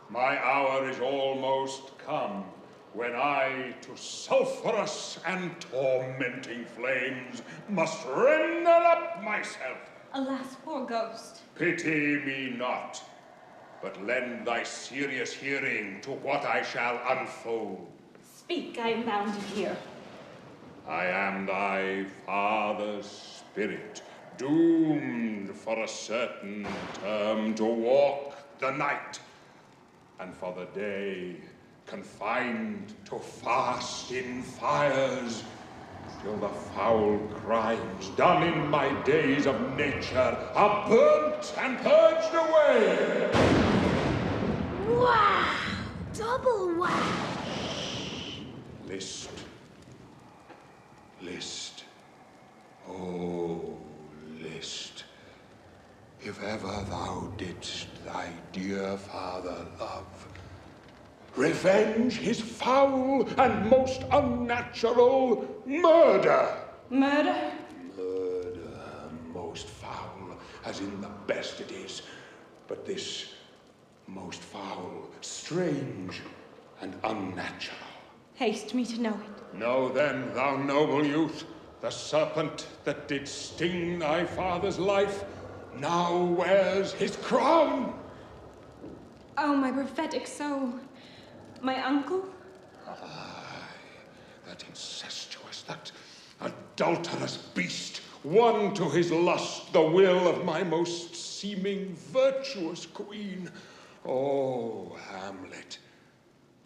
My hour is almost come, when I to sulphurous and tormenting flames must render up myself. Alas, poor ghost. Pity me not, but lend thy serious hearing to what I shall unfold. Speak, I am bound to hear. I am thy father's spirit, doomed for a certain term to walk the night, and for the day confined to fast in fires, till the foul crimes done in my days of nature are burnt and purged away. Wow! Double wow! List. List. Oh, list. If ever thou didst thy dear father love, revenge his foul and most unnatural murder. Murder? Murder, most foul, as in the best it is, but this most foul, strange, and unnatural. Haste me to know it. Know then, thou noble youth, the serpent that did sting thy father's life now wears his crown. Oh, my prophetic soul. My uncle? Aye, that incestuous, that adulterous beast, won to his lust the will of my most seeming virtuous queen. Oh, Hamlet,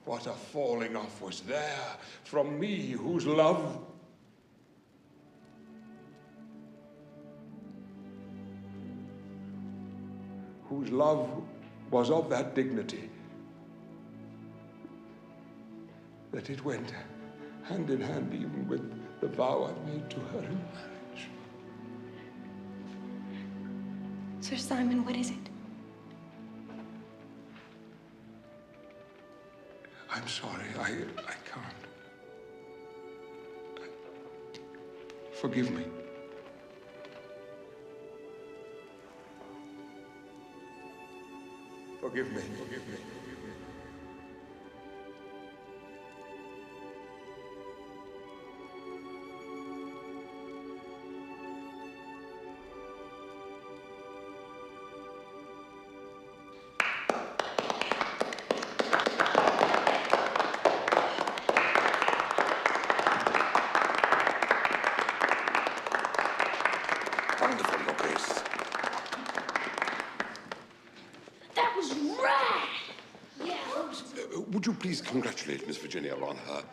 what a falling off was there from me whose love was of that dignity that it went hand in hand even with the vow I made to her in marriage. Sir Simon, what is it? I'm sorry, I can't. Forgive me. Forgive me, forgive me. Wonderful, Your Grace. That was rad! Yeah, that was... Would you please congratulate Miss Virginia on her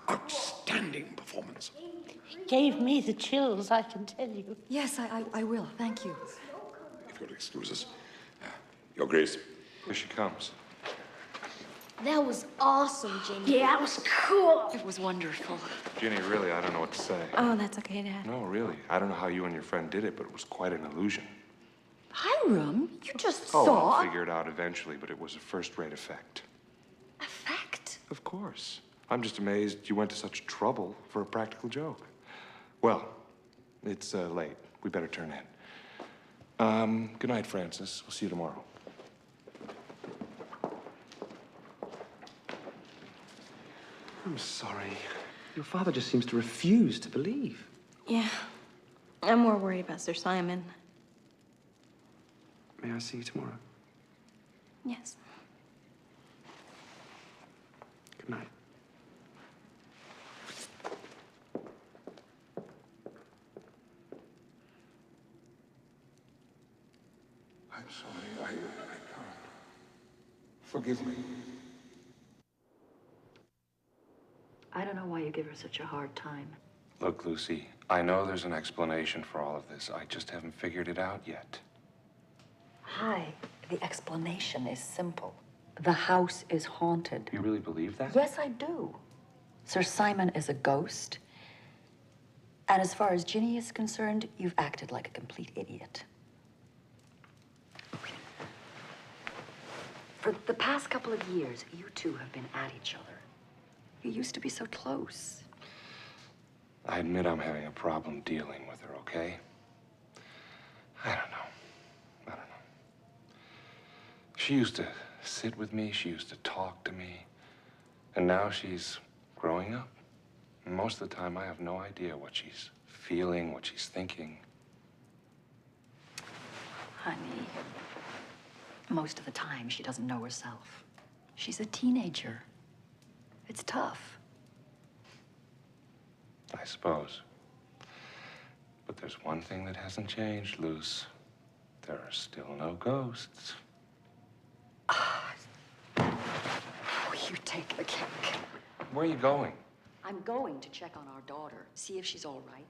outstanding performance? It gave me the chills, I can tell you. Yes, I will. Thank you. If you'll excuse us. Your Grace. Here she comes. That was awesome, Ginny. Yeah, that was cool. It was wonderful. Ginny, really, I don't know what to say. Oh, that's okay, Dad. No, really. I don't know how you and your friend did it, but it was quite an illusion. Hiram, you just Oh, saw... I'll figure it out eventually, but it was a first-rate effect. Effect? Of course. I'm just amazed you went to such trouble for a practical joke. Well, it's late. We better turn in. Good night, Francis. We'll see you tomorrow. I'm sorry. Your father just seems to refuse to believe. Yeah. I'm more worried about Sir Simon. May I see you tomorrow? Yes. Good night. I'm sorry, I can't. Forgive me. I don't know why you give her such a hard time. Look, Lucy, I know there's an explanation for all of this. I just haven't figured it out yet. Hi. The explanation is simple. The house is haunted. You really believe that? Yes, I do. Sir Simon is a ghost. And as far as Ginny is concerned, you've acted like a complete idiot. For the past couple of years, you two have been at each other. You used to be so close. I admit I'm having a problem dealing with her, okay? I don't know. She used to sit with me, she used to talk to me, and now she's growing up. And most of the time, I have no idea what she's feeling, what she's thinking. Honey, most of the time, she doesn't know herself. She's a teenager. It's tough. I suppose. But there's one thing that hasn't changed, Luce. There are still no ghosts. Oh, you take the cake. Where are you going? I'm going to check on our daughter, see if she's all right.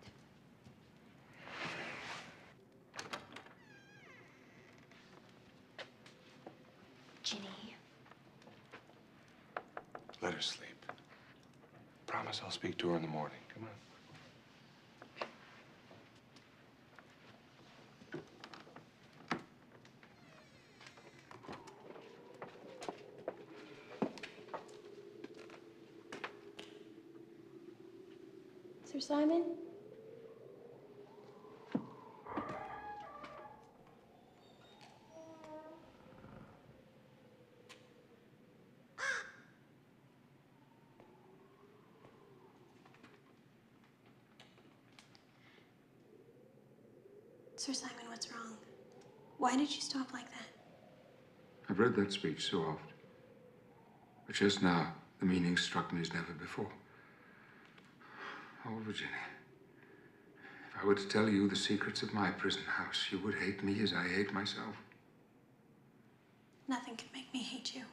Ginny. Let her sleep. Promise I'll speak to her in the morning. Come on. Sir Simon? Sir Simon, what's wrong? Why did you stop like that? I've read that speech so oft. But just now, the meaning struck me as never before. Oh, Virginia, if I were to tell you the secrets of my prison house, you would hate me as I hate myself. Nothing can make me hate you.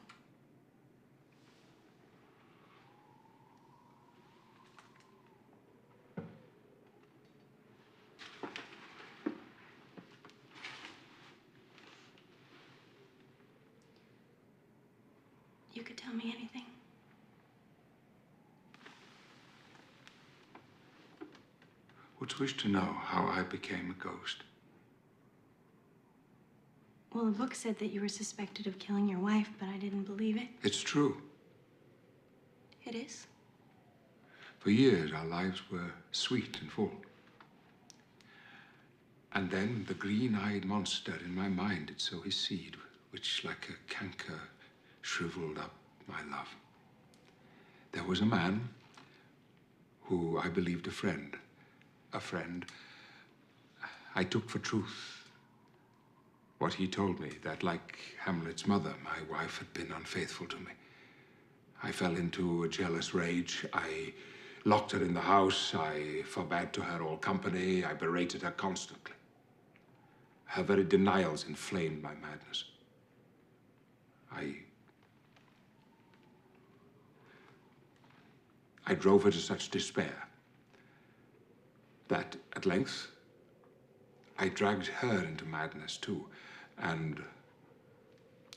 You could tell me anything. Would you wish to know how I became a ghost? Well, the book said that you were suspected of killing your wife, but I didn't believe it. It's true. It is? For years, our lives were sweet and full. And then the green-eyed monster in my mind did sow his seed, which, like a canker, shriveled up my love. There was a man who I believed a friend I took for truth. What he told me, that like Hamlet's mother, my wife had been unfaithful to me. I fell into a jealous rage. I locked her in the house. I forbade to her all company. I berated her constantly. Her very denials inflamed my madness. I drove her to such despair that at length I dragged her into madness too. And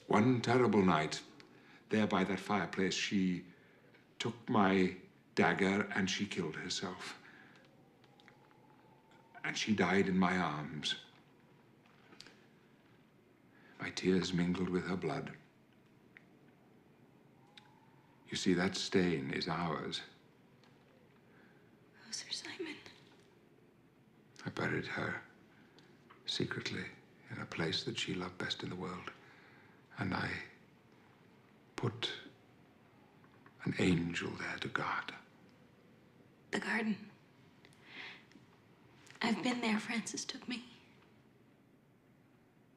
one terrible night, there by that fireplace, she took my dagger and she killed herself. And she died in my arms. My tears mingled with her blood. You see, that stain is ours. Oh, Sir Simon. I buried her secretly in a place that she loved best in the world. And I put an angel there to guard her. The garden. I've been there. Francis took me.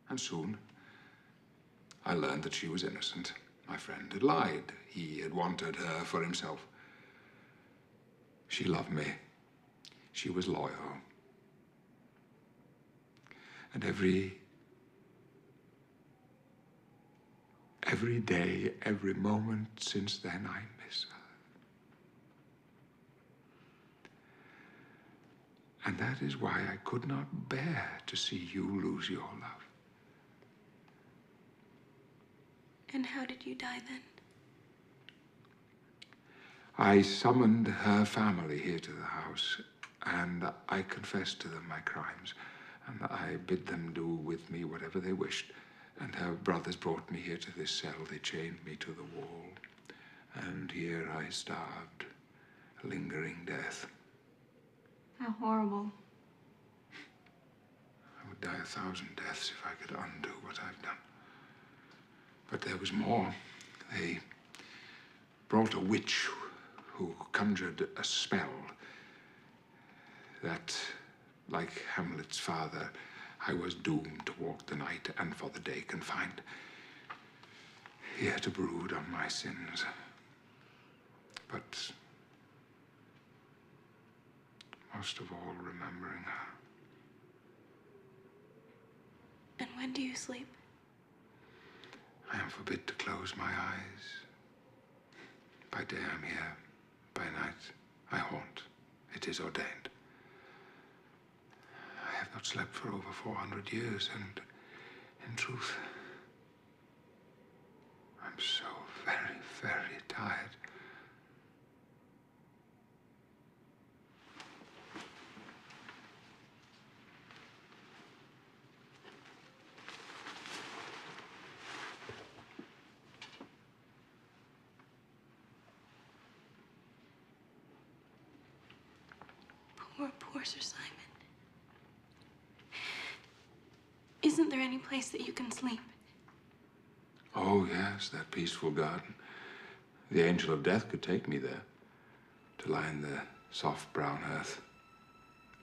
And soon, I learned that she was innocent. My friend had lied. He had wanted her for himself. She loved me. She was loyal. And every day, every moment since then, I miss her. And that is why I could not bear to see you lose your love. And how did you die then? I summoned her family here to the house, and I confessed to them my crimes, and I bid them do with me whatever they wished. And her brothers brought me here to this cell. They chained me to the wall, and here I starved, a lingering death. How horrible. I would die 1,000 deaths if I could undo what I've done. But there was more. They brought a witch who conjured a spell that, like Hamlet's father, I was doomed to walk the night and for the day confined, here to brood on my sins. But most of all, remembering her. And when do you sleep? I am forbid to close my eyes. By day I'm here, by night I haunt. It is ordained. I have not slept for over 400 years, and in truth, I'm so very, very tired. Poor Sir Simon. Isn't there any place that you can sleep? Oh, yes, that peaceful garden. The angel of death could take me there, to lie in the soft brown earth,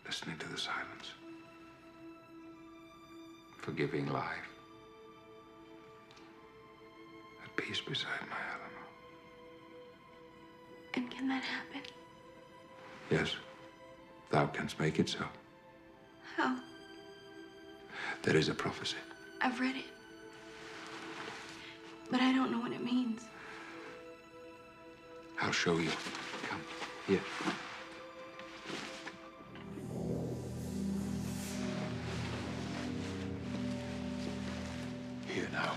listening to the silence, forgiving life, at peace beside my Eleanor. And can that happen? Yes, thou canst make it so. How? There is a prophecy. I've read it. But I don't know what it means. I'll show you. Come, here. Here now.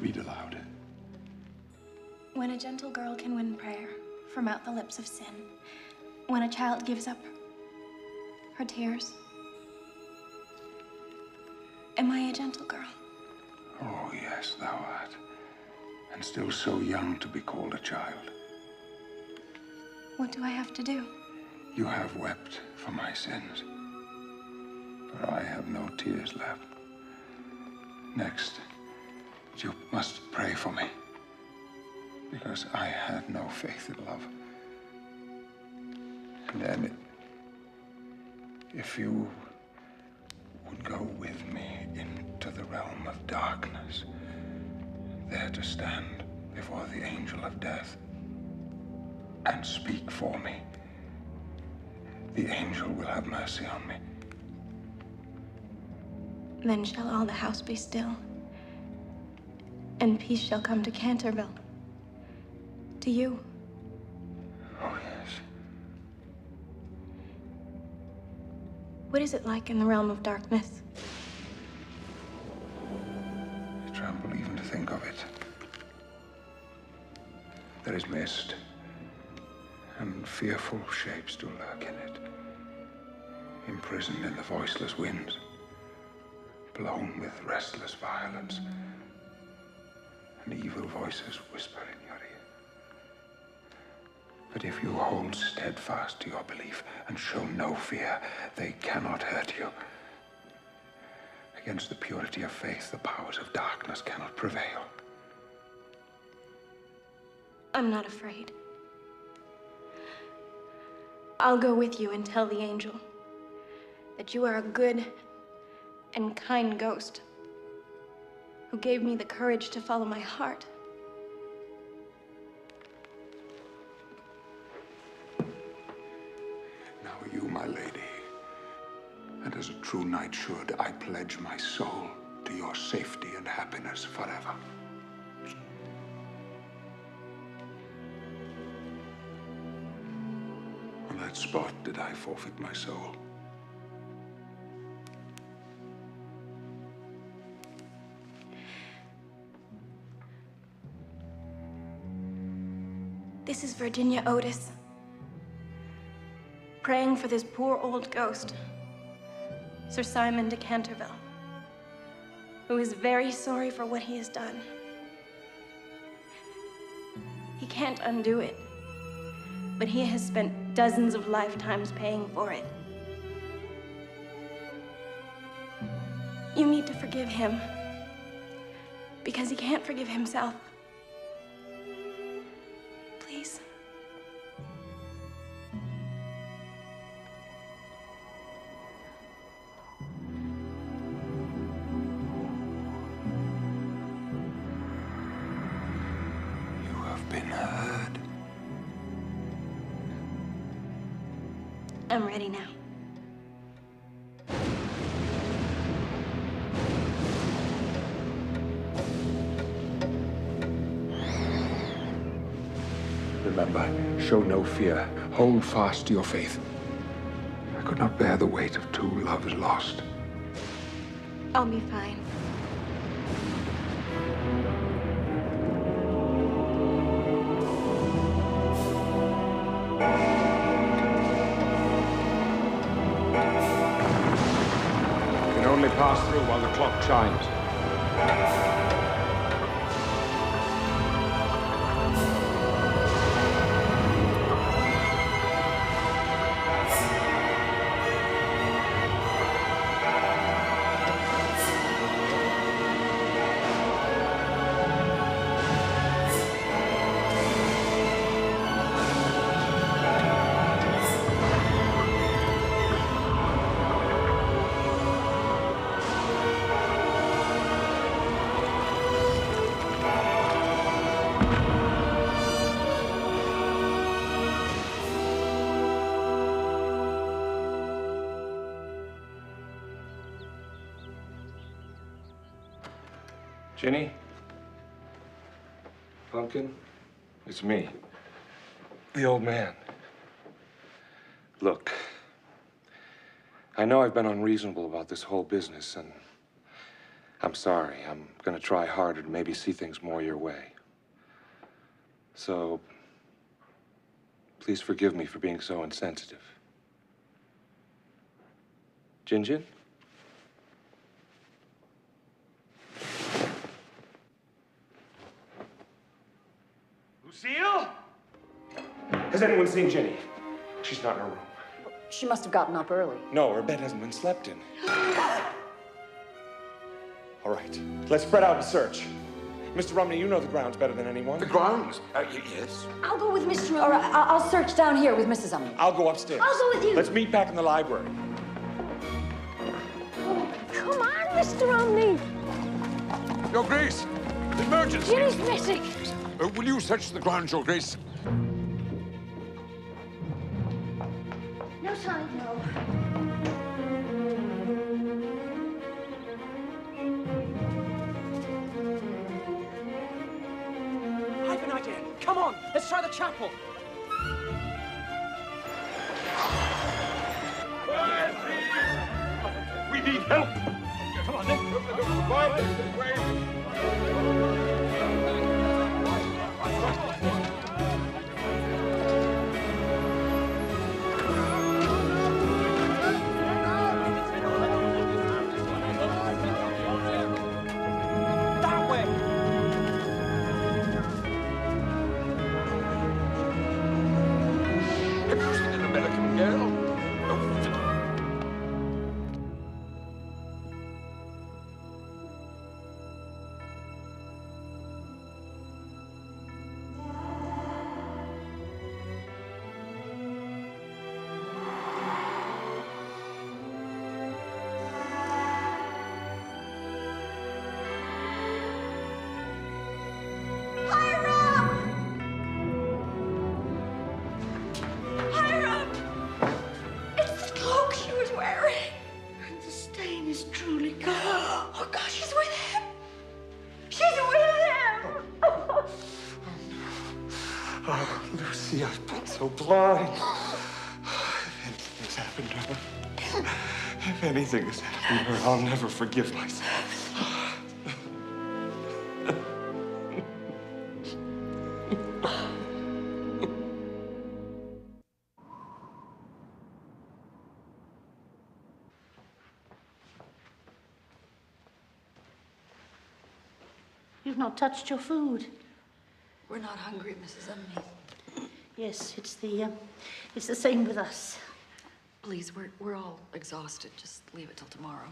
Read aloud. When a gentle girl can win prayer from out the lips of sin, when a child gives up her tears, am I a gentle girl? Oh, yes, thou art. And still so young to be called a child. What do I have to do? You have wept for my sins, but I have no tears left. Next, you must pray for me, because I had no faith in love. And then, if you would go with me into the realm of darkness, there to stand before the angel of death and speak for me, the angel will have mercy on me. Then shall all the house be still, and peace shall come to Canterville, to you. Oh, yes. What is it like in the realm of darkness? I tremble even to think of it. There is mist, and fearful shapes do lurk in it, imprisoned in the voiceless winds, blown with restless violence, and evil voices whisper in your ear. But if you hold steadfast to your belief and show no fear, they cannot hurt you. Against the purity of faith, the powers of darkness cannot prevail. I'm not afraid. I'll go with you and tell the angel that you are a good and kind ghost who gave me the courage to follow my heart. Now you, my lady, and as a true knight should, I pledge my soul to your safety and happiness forever. On that spot did I forfeit my soul. This is Virginia Otis, praying for this poor old ghost, Sir Simon de Canterville, who is very sorry for what he has done. He can't undo it, but he has spent dozens of lifetimes paying for it. You need to forgive him because he can't forgive himself. Please. You have been heard. I'm ready now. Remember, show no fear. Hold fast to your faith. I could not bear the weight of two loves lost. I'll be fine. You can only pass through while the clock chimes. Ginny? Pumpkin? It's me. The old man. Look, I know I've been unreasonable about this whole business, and I'm sorry. I'm gonna try harder to maybe see things more your way. So, please forgive me for being so insensitive. Gin? Lucille? Has anyone seen Ginny? She's not in her room. She must have gotten up early. No, her bed hasn't been slept in. All right, let's spread out and search. Mr. Rumney, you know the grounds better than anyone. The grounds? Yes. I'll go with Mr. Or I'll search down here with Mrs. Umney. I'll go upstairs. I'll go with you. Let's meet back in the library. Oh, come on, Mr. Umney. Your Grace, emergency. Ginny's missing. Will you search the grounds, Your Grace? No sign, no. I have an idea. Come on, let's try the chapel. We need help. Come on, then. That way. Have you seen an American girl? Oh, Lucy, I've been so blind. If anything has happened to her, if anything has happened to her, I'll never forgive myself. You've not touched your food. We're not hungry, Mrs. Umney. Yes, it's the same with us. Please, we're all exhausted. Just leave it till tomorrow.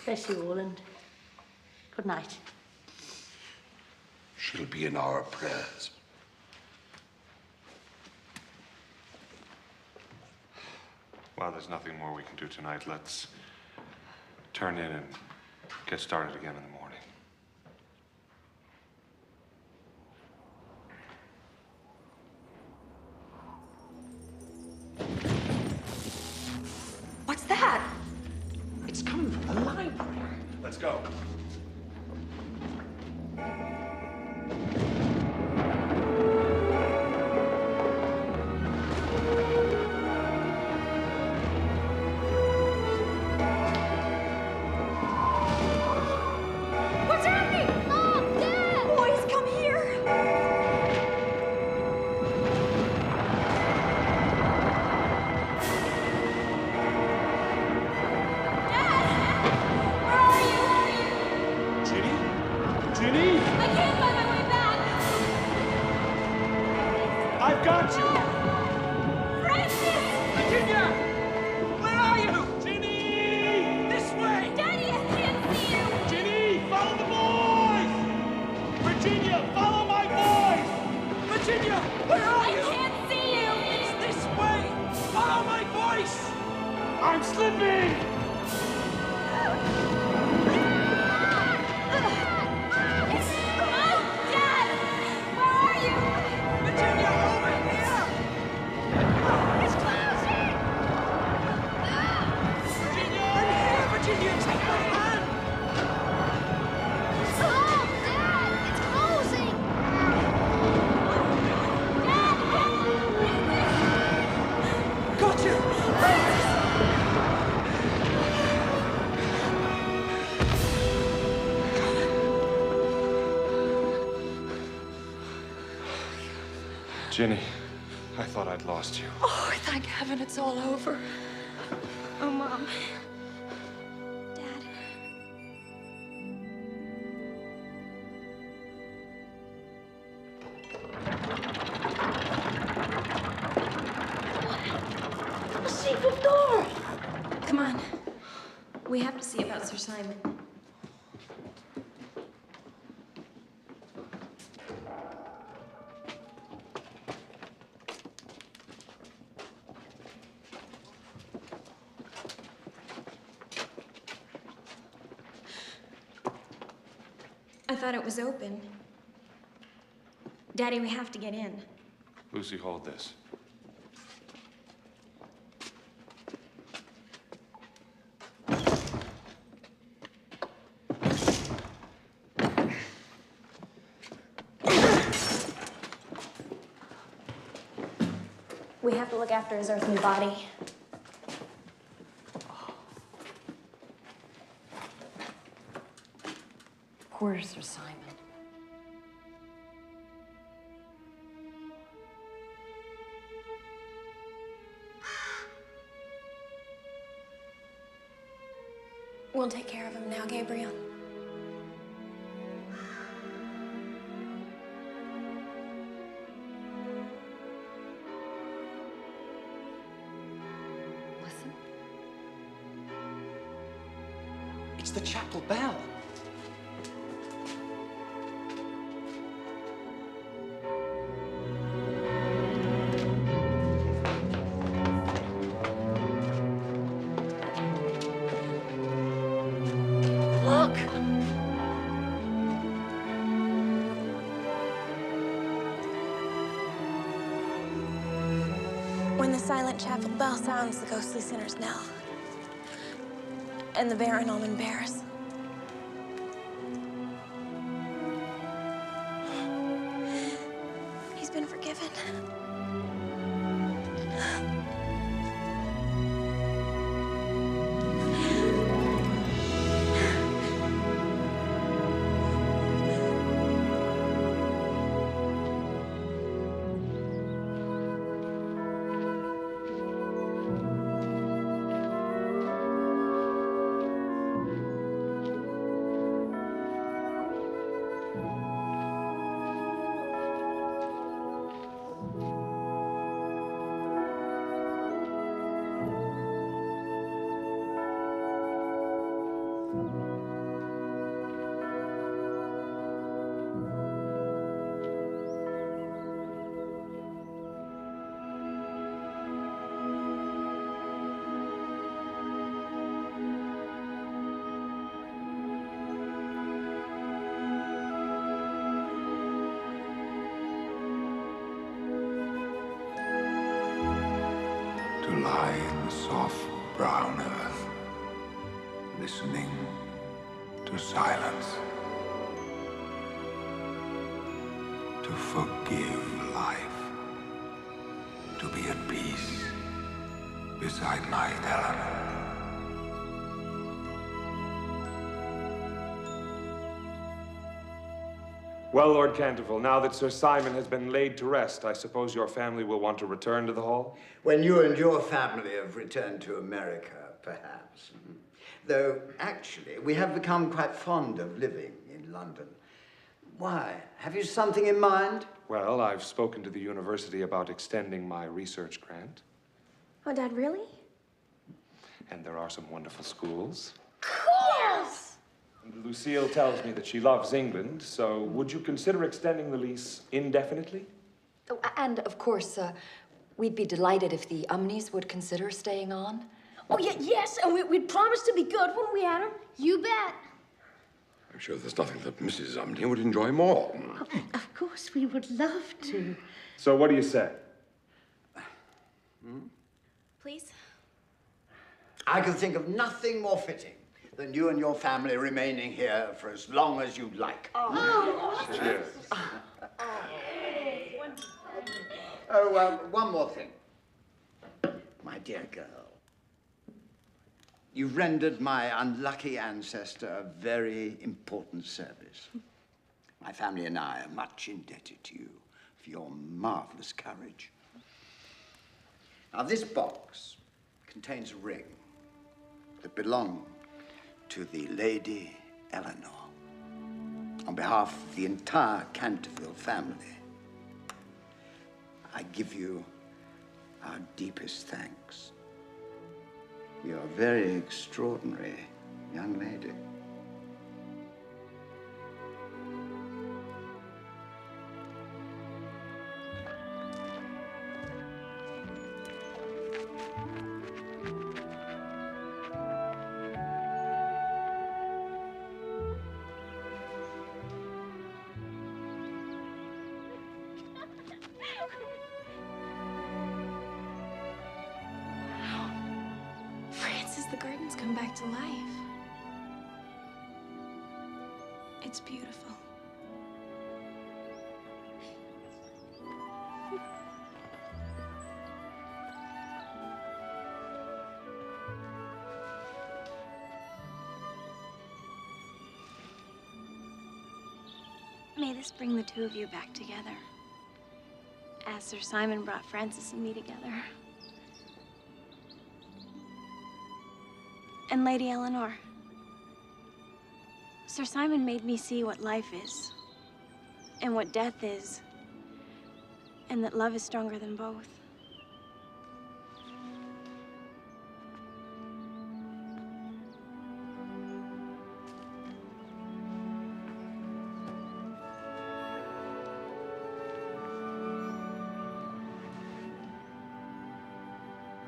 Bless you all, and good night. She'll be in our prayers. Well, there's nothing more we can do tonight. Let's turn in and get started again in the morning. What's that? It's coming from the library. Let's go. What's happening? Mom! Dad! Boys, come here! Ginny? Ginny? I can't find my way back! I've got you! Francis! Virginia! Where are you? Ginny! This way! Daddy, I can't see you! Ginny, follow the boys! Virginia, follow my boys! Virginia, where are you? I can't see you! It's this way! Follow my voice! I'm slipping! Dad! Where are you? Virginia, over here! It's closing! Virginia! I'm here, Virginia! Take my hand! Stop! Dad! It's closing! Dad! Got you! Ginny, I thought I'd lost you. Oh, thank heaven it's all over. Oh, Mom. Dad. The secret door! Come on. We have to see about Sir Simon. I thought it was open. Daddy, we have to get in. Lucy, hold this. We have to look after his earthly body. Poor Sir Simon. We'll take care of him now, Gabriel. Listen. It's the chapel bell. Look! When the silent chapel bell sounds, the ghostly sinner's knell. And the Baron almond bears. He's been forgiven. to lie in the soft brown earth, listening to silence, to forgive life, to be at peace beside my Eleanor. Well, Lord Canterville, now that Sir Simon has been laid to rest, I suppose your family will want to return to the Hall? When you and your family have returned to America, perhaps. Though, actually, we have become quite fond of living in London. Why? Have you something in mind? Well, I've spoken to the university about extending my research grant. Oh, Dad, really? And there are some wonderful schools. Yes! Lucille tells me that she loves England, so would you consider extending the lease indefinitely? Oh, and, of course, we'd be delighted if the Umneys would consider staying on. Oh, yeah, yes, and we'd promise to be good, wouldn't we, Adam? You bet. I'm sure there's nothing that Mrs. Umney would enjoy more. Of course, we would love to. So what do you say? Please? I can think of nothing more fitting than you and your family remaining here for as long as you'd like. Oh. Cheers. Oh, one more thing. My dear girl, you've rendered my unlucky ancestor a very important service. My family and I are much indebted to you for your marvelous courage. Now, this box contains a ring that belonged to the Lady Eleanor. On behalf of the entire Canterville family, I give you our deepest thanks. You're a very extraordinary young lady. Francis, the garden's come back to life. It's beautiful. May this bring the two of you back together, as Sir Simon brought Francis and me together. And Lady Eleanor, Sir Simon made me see what life is, and what death is, and that love is stronger than both.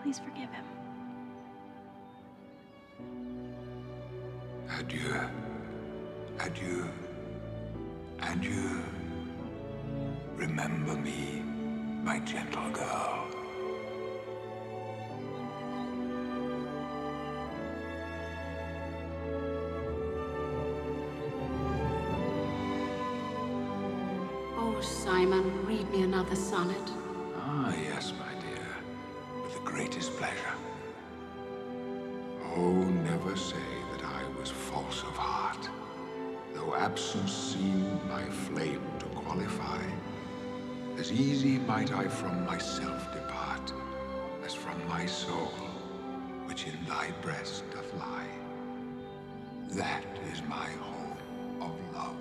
Please forgive him. Adieu. Adieu. Adieu. Remember me, my gentle girl. Oh, Simon, read me another sonnet. Ah, yes, my dear. With the greatest pleasure. Oh, never say that I was false of heart. Though absence seemed my flame to qualify, as easy might I from myself depart, as from my soul, which in thy breast doth lie. That is my home of love.